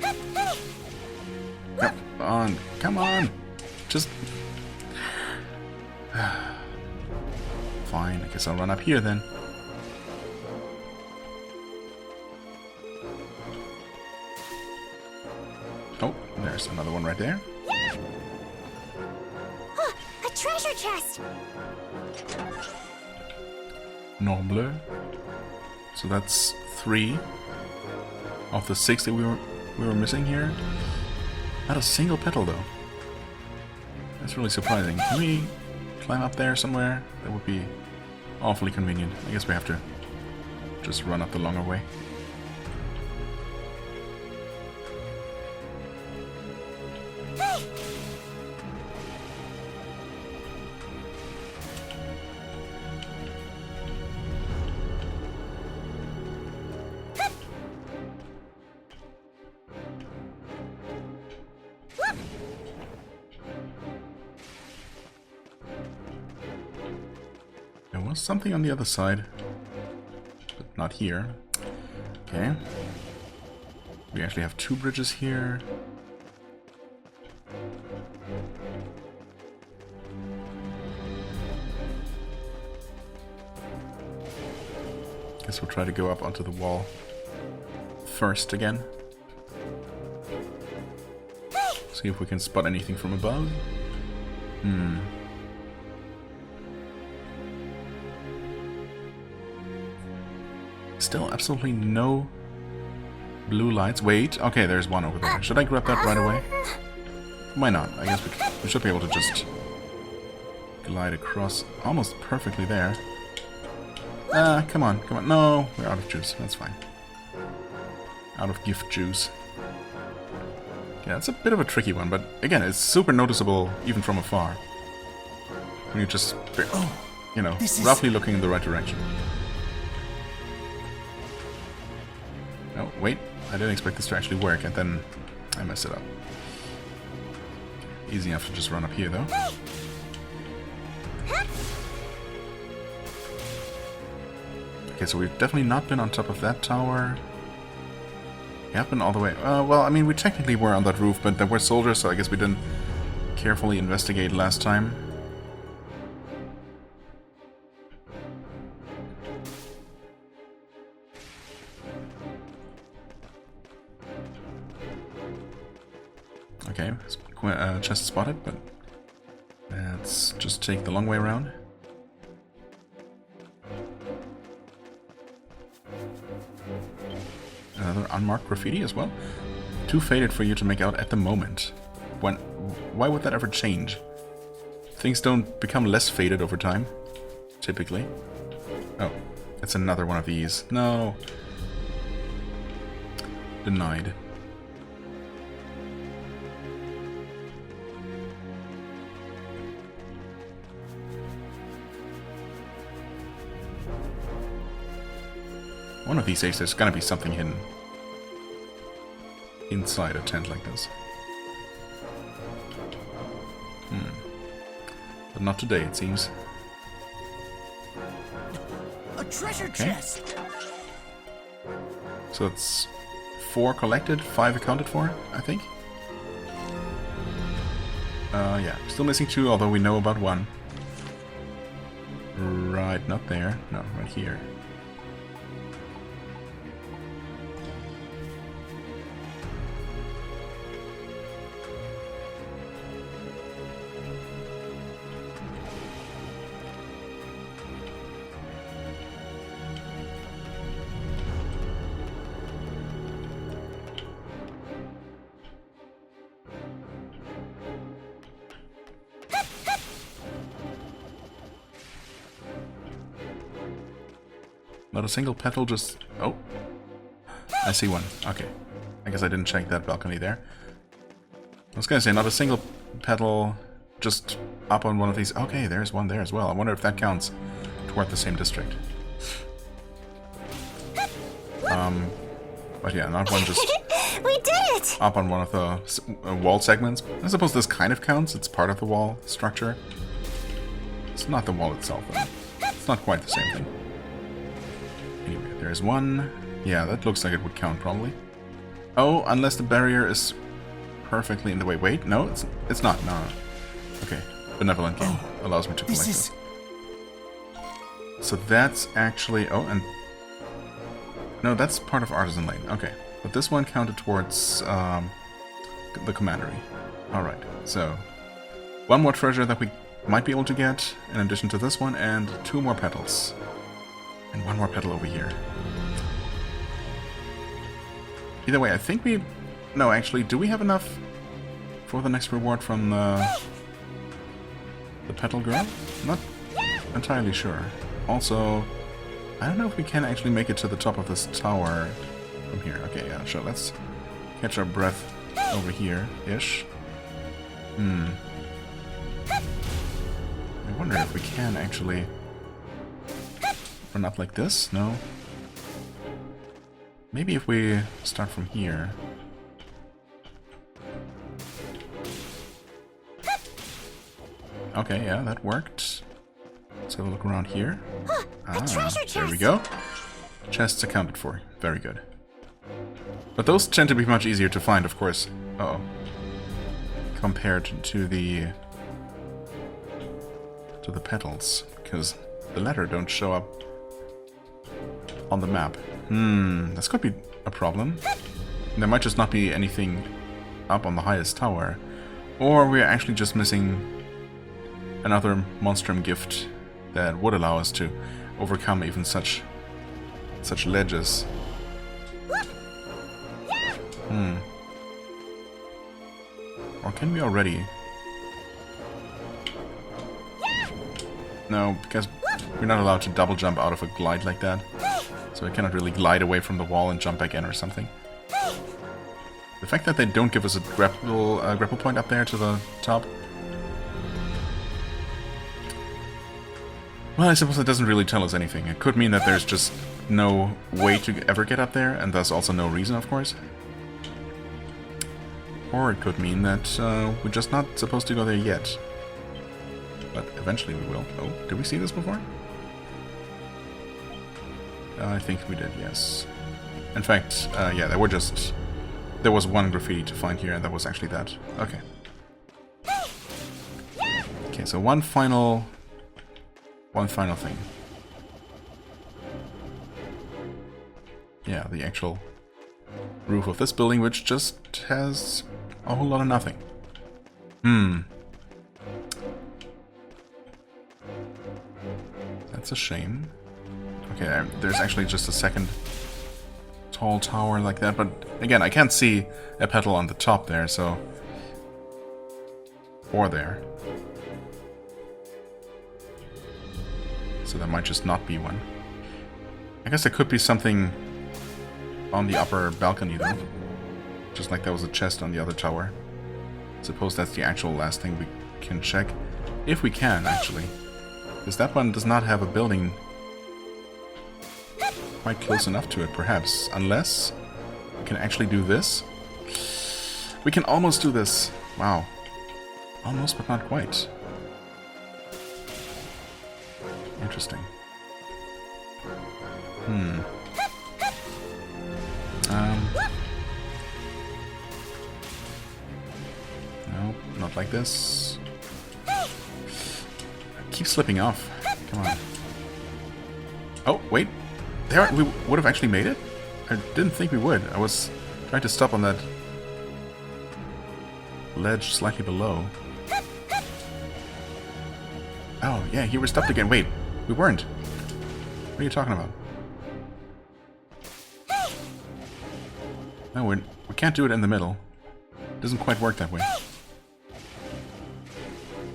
S1: Come on. Come on. Just... Fine, I guess I'll run up here then. Oh, there's another one right there.
S3: Yeah! A treasure chest.
S1: Noble. So that's 3 of the 6 that we were missing here. Not a single petal though. That's really surprising. Can we climb up there somewhere? That would be awfully convenient. I guess we have to just run up the longer way. There was something on the other side, but not here. Okay. We actually have 2 bridges here. Guess we'll try to go up onto the wall first again. See if we can spot anything from above. Still absolutely no blue lights. Wait, okay, there's one over there. Should I grab that right away? Why not? I guess we should be able to just glide across almost perfectly there. Come on, come on. No, we're out of juice. That's fine. Out of gift juice. Yeah, it's a bit of a tricky one, but again, it's super noticeable even from afar. when you're just, you know,
S5: this is-
S1: roughly looking in the right direction. Oh, wait. I didn't expect this to actually work, and then I messed it up. Easy enough to just run up here, though. Okay, so we've definitely not been on top of that tower. We have been all the way... well, I mean, we technically were on that roof, but there were soldiers, so I guess we didn't carefully investigate last time. Okay, chest spotted, but let's just take the long way around. Another unmarked graffiti as well. Too faded for you to make out at the moment. Why would that ever change? Things don't become less faded over time, typically. Oh, it's another one of these. No. Denied. One of these days there's gonna be something hidden inside a tent like this. But not today, it seems.
S5: A treasure
S1: Okay.
S5: chest.
S1: So it's 4 collected, 5 accounted for, I think. Yeah, still missing 2, although we know about 1. Right, not there. No, right here. Not a single petal, just... Oh. I see one. Okay. I guess I didn't check that balcony there. I was gonna say, not a single petal, just up on one of these... Okay, there's one there as well. I wonder if that counts toward the same district. But yeah, not one just...
S3: We did it!
S1: Up on one of the wall segments. I suppose this kind of counts. It's part of the wall structure. It's not the wall itself, though. It's not quite the same thing. Anyway, there's one. Yeah, that looks like it would count, probably. Oh, unless the barrier is perfectly in the way. Wait, no, it's not. No. Okay, benevolent game allows me to collect
S5: This is...
S1: it. So that's actually... Oh, and... No, that's part of Artisan Lane. Okay, but this one counted towards the commandery. Alright, so... One more treasure that we might be able to get, in addition to this one, and 2 more petals. And 1 more petal over here. Either way, I think we... No, actually, do we have enough for the next reward from the petal girl? Not entirely sure. Also, I don't know if we can actually make it to the top of this tower from here. Okay, yeah, sure. Let's catch our breath over here-ish. I wonder if we can actually run up like this? No? Maybe if we start from here. Okay, yeah, that worked. Let's have a look around here. There we go. Chests accounted for. Very good. But those tend to be much easier to find, of course. Uh-oh. Compared to the petals, because the latter don't show up on the map. This could be a problem. There might just not be anything up on the highest tower. Or we're actually just missing another Monstrum gift that would allow us to overcome even such ledges. Or can we already? No, because we're not allowed to double jump out of a glide like that. So I cannot really glide away from the wall and jump back in or something. The fact that they don't give us a grapple point up there to the top Well, I suppose it doesn't really tell us anything. It could mean that there's just no way to ever get up there, and thus also no reason, of course. Or it could mean that we're just not supposed to go there yet. But eventually we will. Oh, did we see this before? I think we did, yes. In fact, yeah, there was one graffiti to find here, and that was actually that. Okay. Okay, so one final thing. Yeah, the actual roof of this building, which just has a whole lot of nothing. That's a shame. Okay, there's actually just a second tall tower like that, but again, I can't see a petal on the top there, so... Or there. So there might just not be one. I guess there could be something on the upper balcony though. Just like there was a chest on the other tower. Suppose that's the actual last thing we can check. If we can, actually. Because that one does not have a building quite close enough to it, perhaps. Unless we can actually do this. We can almost do this. Wow. Almost, but not quite. Interesting. No, not like this. I keep slipping off. Come on. Oh, wait. There, we would have actually made it? I didn't think we would. I was trying to stop on that ledge slightly below. Oh, yeah, here we're stopped again. Wait, we weren't. What are you talking about? No, we can't do it in the middle. It doesn't quite work that way.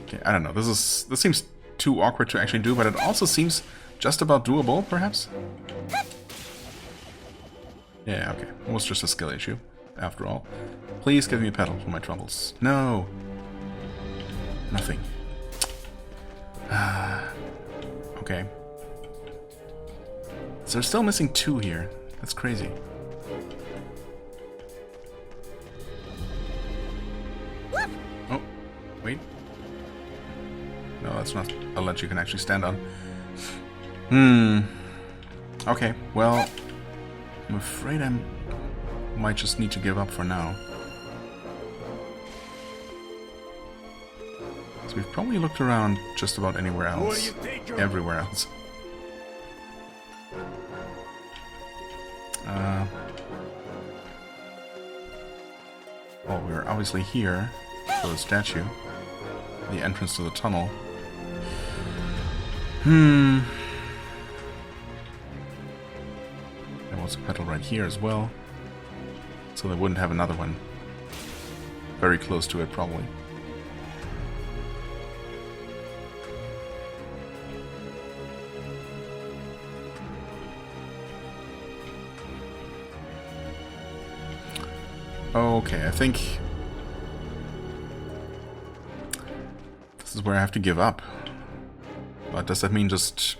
S1: Okay, I don't know. This seems too awkward to actually do, but it also seems just about doable, perhaps? Yeah, okay. It was just a skill issue, after all. Please give me a petal for my troubles. No! Nothing. Okay. So we're still missing 2 here. That's crazy. Oh, wait. No, that's not a ledge you can actually stand on. Okay, well, I'm afraid I might just need to give up for now. So we've probably looked around just about anywhere else. Everywhere else. Well, we're obviously here for the statue. The entrance to the tunnel. There was a petal right here as well. So they wouldn't have another one. Very close to it, probably. Okay, I think this is where I have to give up. But does that mean just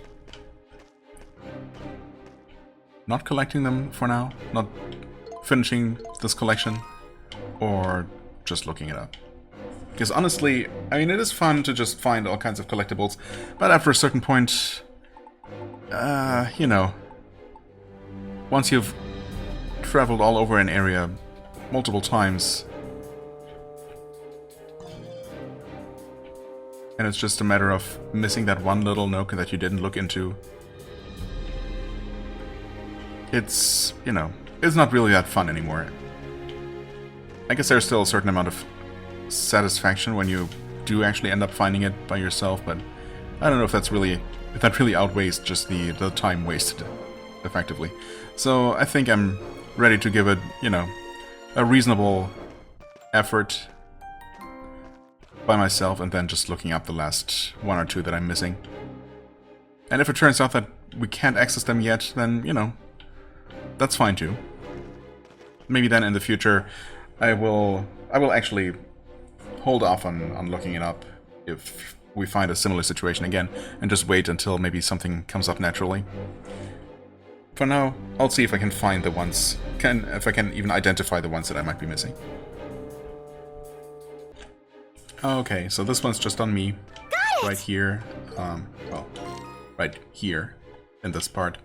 S1: not collecting them for now? Not finishing this collection? Or just looking it up? Because honestly, I mean, it is fun to just find all kinds of collectibles, but after a certain point, you know, once you've traveled all over an area multiple times, and it's just a matter of missing that one little nook that you didn't look into, it's, you know, it's not really that fun anymore. I guess there's still a certain amount of satisfaction when you do actually end up finding it by yourself, but I don't know if that's really, if that really outweighs just the time wasted, effectively. So I think I'm ready to give it, you know, a reasonable effort by myself, and then just looking up the last 1 or 2 that I'm missing. And if it turns out that we can't access them yet, then, you know, that's fine too. Maybe then in the future I will actually hold off on looking it up if we find a similar situation again, and just wait until maybe something comes up naturally. For now, I'll see if I can find the ones, if I can even identify the ones that I might be missing. Okay, so this one's just on me. Right here. Well, right here, in this part.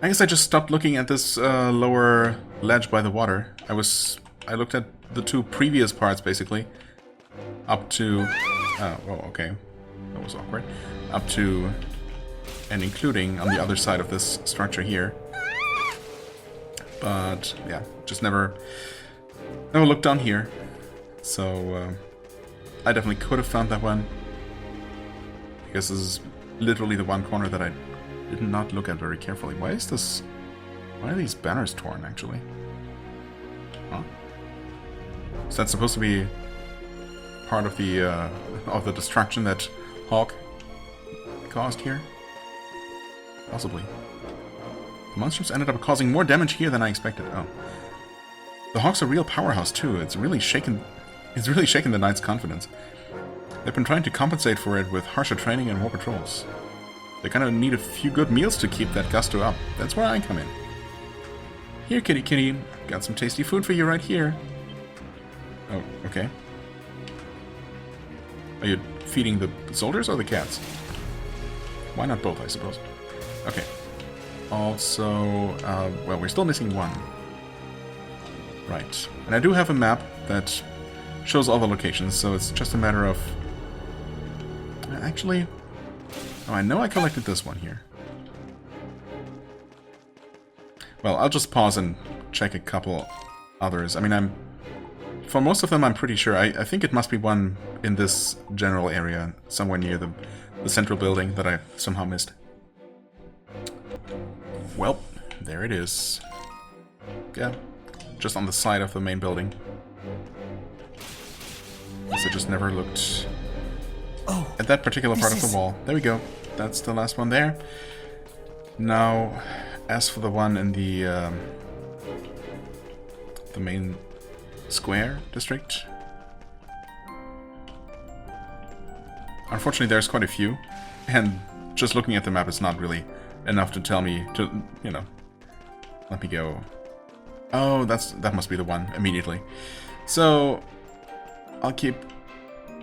S1: I guess I just stopped looking at this lower ledge by the water. I looked at the two previous parts, basically. Up to... oh, okay. That was awkward. Up to... and including on the other side of this structure here. But, yeah, just never looked down here. So, I definitely could have found that one. I guess this is literally the one corner that I did not look at very carefully. Why are these banners torn, actually? Huh? Is that supposed to be part of the destruction that Hawk caused here? Possibly. The monsters ended up causing more damage here than I expected. Oh. The Hawk's a real powerhouse too. It's really shaken the Knight's confidence. They've been trying to compensate for it with harsher training and more patrols. They're gonna need a few good meals to keep that gusto up. That's where I come in. Here, kitty kitty. Got some tasty food for you right here. Oh, okay. Are you feeding the soldiers or the cats? Why not both, I suppose. Okay. Also, well, we're still missing one. Right. And I do have a map that shows all the locations, so it's just a matter of... Actually... Oh, I know I collected this one here. Well, I'll just pause and check a couple others. I mean, for most of them, I'm pretty sure. I think it must be one in this general area, somewhere near the central building that I somehow missed. Well, there it is. Yeah, just on the side of the main building. Guess I just never looked at that particular part of the wall. There we go. That's the last one there. Now, as for the one in the main square district, unfortunately there's quite a few, and just looking at the map is not really enough to tell me to, you know, let me go. Oh, that must be the one immediately. So I'll keep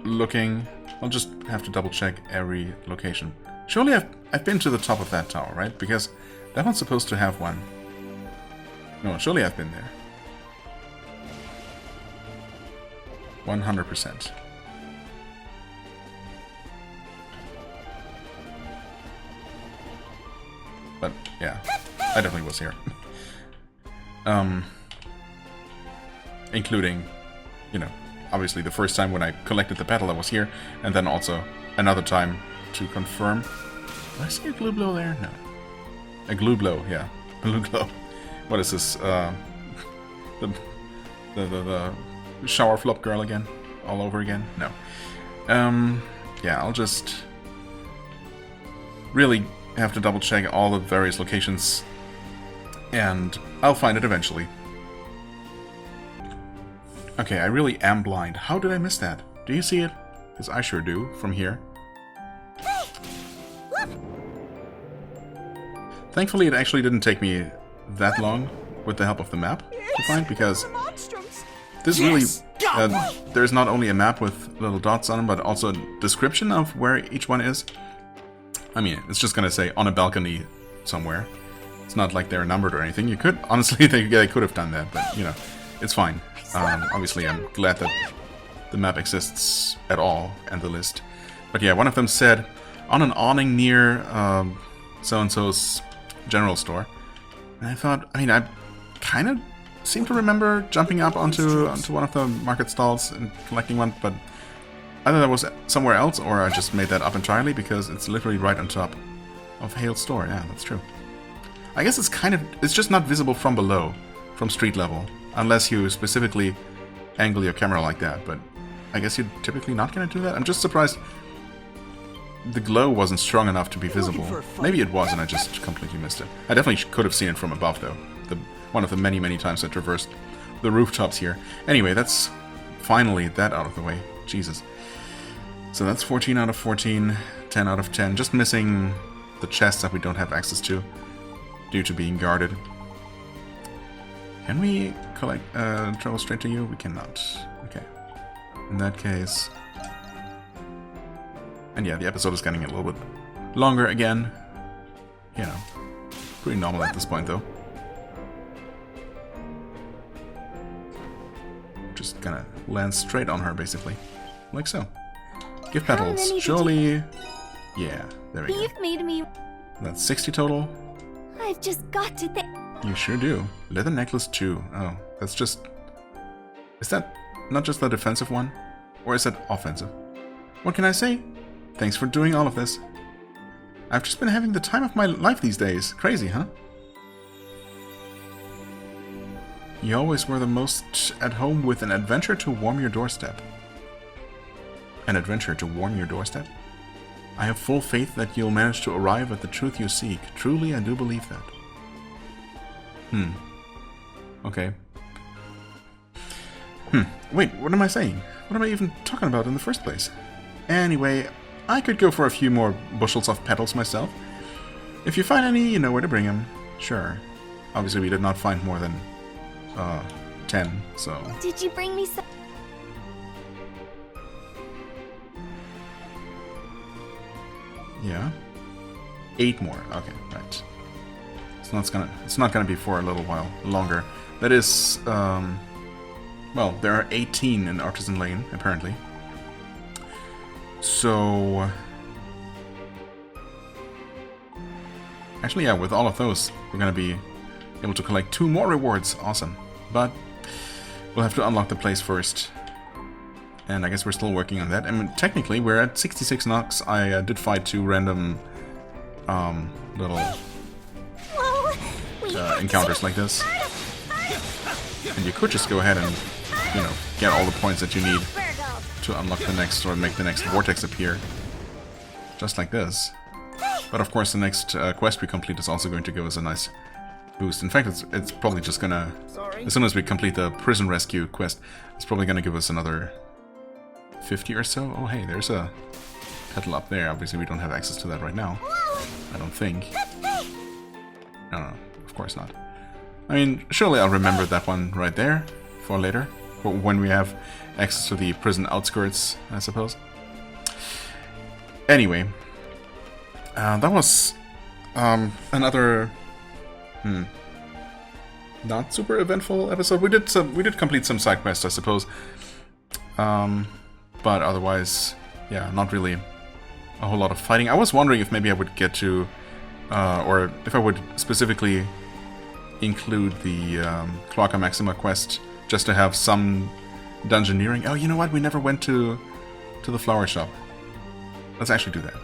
S1: looking. I'll just have to double check every location. Surely I've been to the top of that tower, right? Because that one's supposed to have one. No, surely I've been there. 100%. But yeah, I definitely was here. Including, you know, obviously the first time when I collected the Petal I was here, and then also another time to confirm. Did I see a glue blow there? No. A glue blow, yeah. Glue glow. What is this? The shower flop girl again? All over again? No. Yeah, I'll just really have to double check all the various locations, and I'll find it eventually. Okay, I really am blind. How did I miss that? Do you see it? Because I sure do, from here. Thankfully, it actually didn't take me that long, with the help of the map, to find, because this really... there's not only a map with little dots on them, but also a description of where each one is. I mean, it's just gonna say, on a balcony somewhere. It's not like they're numbered or anything. You could... Honestly, they could have done that, but, you know, it's fine. Obviously, I'm glad that the map exists at all, and the list. But yeah, one of them said, on an awning near so-and-so's general store. And I thought, I mean, I kind of seem to remember jumping up onto one of the market stalls and collecting one, but either that was somewhere else, or I just made that up entirely, because it's literally right on top of Hale's store. Yeah, that's true. I guess it's just not visible from below, from street level. Unless you specifically angle your camera like that, but I guess you're typically not going to do that. I'm just surprised the glow wasn't strong enough to be visible. Maybe it was and I just completely missed it. I definitely could have seen it from above, though. One of the many, many times I traversed the rooftops here. Anyway, that's finally that out of the way. Jesus. So that's 14 out of 14, 10 out of 10. Just missing the chests that we don't have access to due to being guarded. Can we collect travel straight to you? We cannot. Okay. In that case... And yeah, the episode is getting a little bit longer again. You know, pretty normal at this point though. Just gonna land straight on her basically. Like so. Give petals. Surely... Yeah, there we go.
S3: You've made me...
S1: That's 60 total.
S3: I've just got to think...
S1: You sure do. Leather necklace 2. Oh, that's just... Is that not just the defensive one? Or is that offensive? What can I say? Thanks for doing all of this. I've just been having the time of my life these days. Crazy, huh? You always were the most at home with an adventure to warm your doorstep. An adventure to warm your doorstep? I have full faith that you'll manage to arrive at the truth you seek. Truly, I do believe that. Okay. Wait, what am I saying? What am I even talking about in the first place? Anyway, I could go for a few more bushels of petals myself. If you find any, you know where to bring them. Sure. Obviously, we did not find more than 10, so...
S3: Did you bring me some...
S1: Yeah. 8 more. Okay, right. So it's not gonna be for a little while longer. That is, well, there are 18 in Artisan Lane, apparently. So... Actually, yeah, with all of those, we're gonna be able to collect 2 more rewards. Awesome. But we'll have to unlock the place first. And I guess we're still working on that. I mean, technically, we're at 66 Nox. I did fight 2 random little encounters like this. And you could just go ahead and, you know, get all the points that you need to unlock the next, or make the next vortex appear. Just like this. But of course the next quest we complete is also going to give us a nice boost. In fact, it's probably just gonna... As soon as we complete the prison rescue quest, it's probably gonna give us another 50 or so. Oh hey, there's a petal up there. Obviously we don't have access to that right now. I don't think. No, of course not. I mean, surely I'll remember that one right there for later. For when we have access to the prison outskirts, I suppose. Anyway, that was another not super eventful episode. We did complete some side quests, I suppose. But otherwise, yeah, not really a whole lot of fighting. I was wondering if maybe I would get to, or if I would specifically include the Cloaca Maxima quest just to have some dungeoneering. Oh, you know what? We never went to the flower shop. Let's actually do that.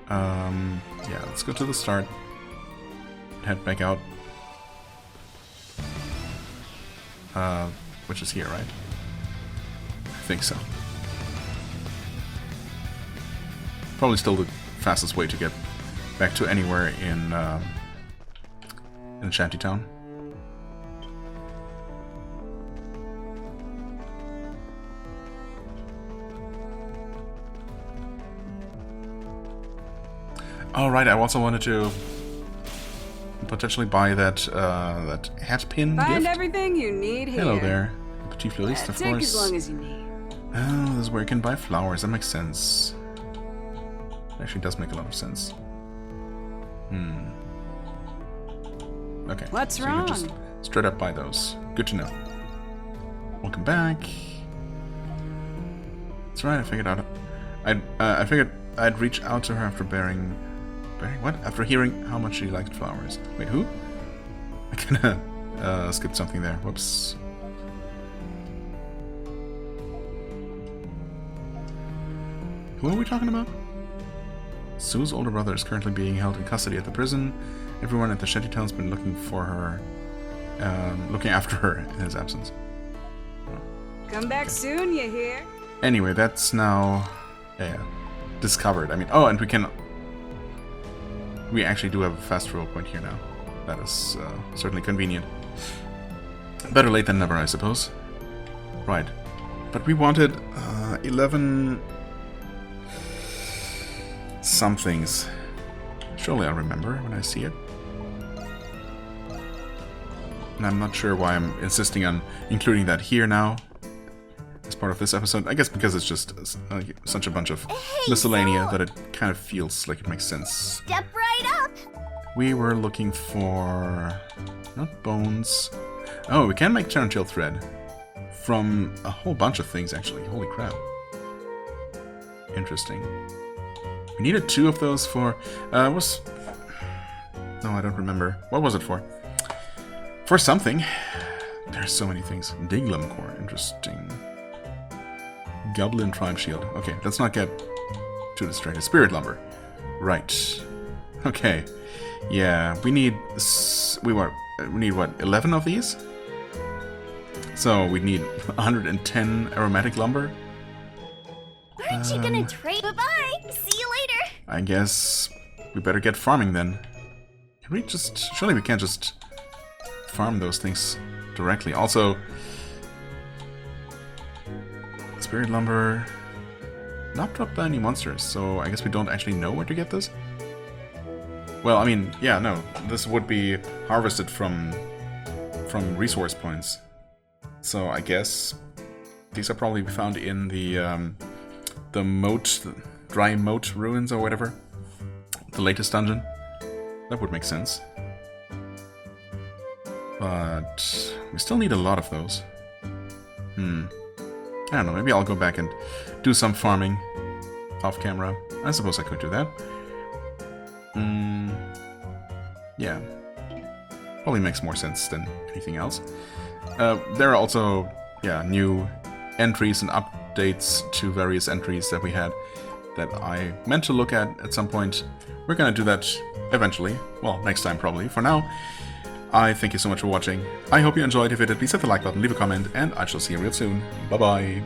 S1: Yeah, let's go to the start. Head back out. Which is here, right? I think so. Probably still the fastest way to get back to anywhere in Shantytown. All right, I also wanted to potentially buy that that hat pin
S4: Find
S1: gift.
S4: Everything you need here.
S1: Hello there, Petit Fleuriste, of
S4: Take
S1: course.
S4: as long as you need.
S1: Oh, this is where you can buy flowers. That makes sense. Actually, does make a lot of sense. Okay.
S4: What's
S1: so
S4: wrong?
S1: You can just straight up buy those. Good to know. Welcome back. That's right. I figured out. I figured I'd reach out to her after bearing what? After hearing how much she liked flowers. Wait, who? I kinda skipped something there. Whoops. Who are we talking about? Sue's older brother is currently being held in custody at the prison. Everyone at the Shantytown's been looking for her, looking after her in his absence.
S4: Come back soon, you hear?
S1: Anyway, that's now, discovered. I mean, oh, and we actually do have a fast travel point here now. That is certainly convenient. Better late than never, I suppose. Right. But we wanted 11 some things. Surely I'll remember when I see it. And I'm not sure why I'm insisting on including that here now as part of this episode. I guess because it's just such a bunch of miscellanea that it kind of feels like it makes sense.
S3: Step right up.
S1: We were looking for... not bones. Oh, we can make tail thread. From a whole bunch of things, actually. Holy crap. Interesting. We needed 2 of those for... was... no, I don't remember. What was it for? For something. There's so many things. Diglum core. Interesting. Goblin tribe shield. Okay, let's not get too distracted. Spirit lumber. Right. Okay. Yeah, we need... we need, what, 11 of these? So, we need 110 aromatic lumber.
S3: Aren't you gonna trade? Bye-bye! See you later!
S1: I guess we better get farming then. Can we just... surely we can't just farm those things directly. Also, spirit lumber... not dropped by any monsters, so I guess we don't actually know where to get this? Well, I mean, yeah, no. This would be harvested from resource points. So I guess these are probably found in the moat, dry moat ruins or whatever. The latest dungeon. That would make sense. But we still need a lot of those. I don't know, maybe I'll go back and do some farming off camera. I suppose I could do that. Yeah. Probably makes more sense than anything else. There are also, yeah, new entries and updates to various entries that we had that I meant to look at some point. We're gonna do that eventually. Well, next time probably. For now, I thank you so much for watching. I hope you enjoyed. If you did, please hit the like button, leave a comment, and I shall see you real soon. Bye-bye.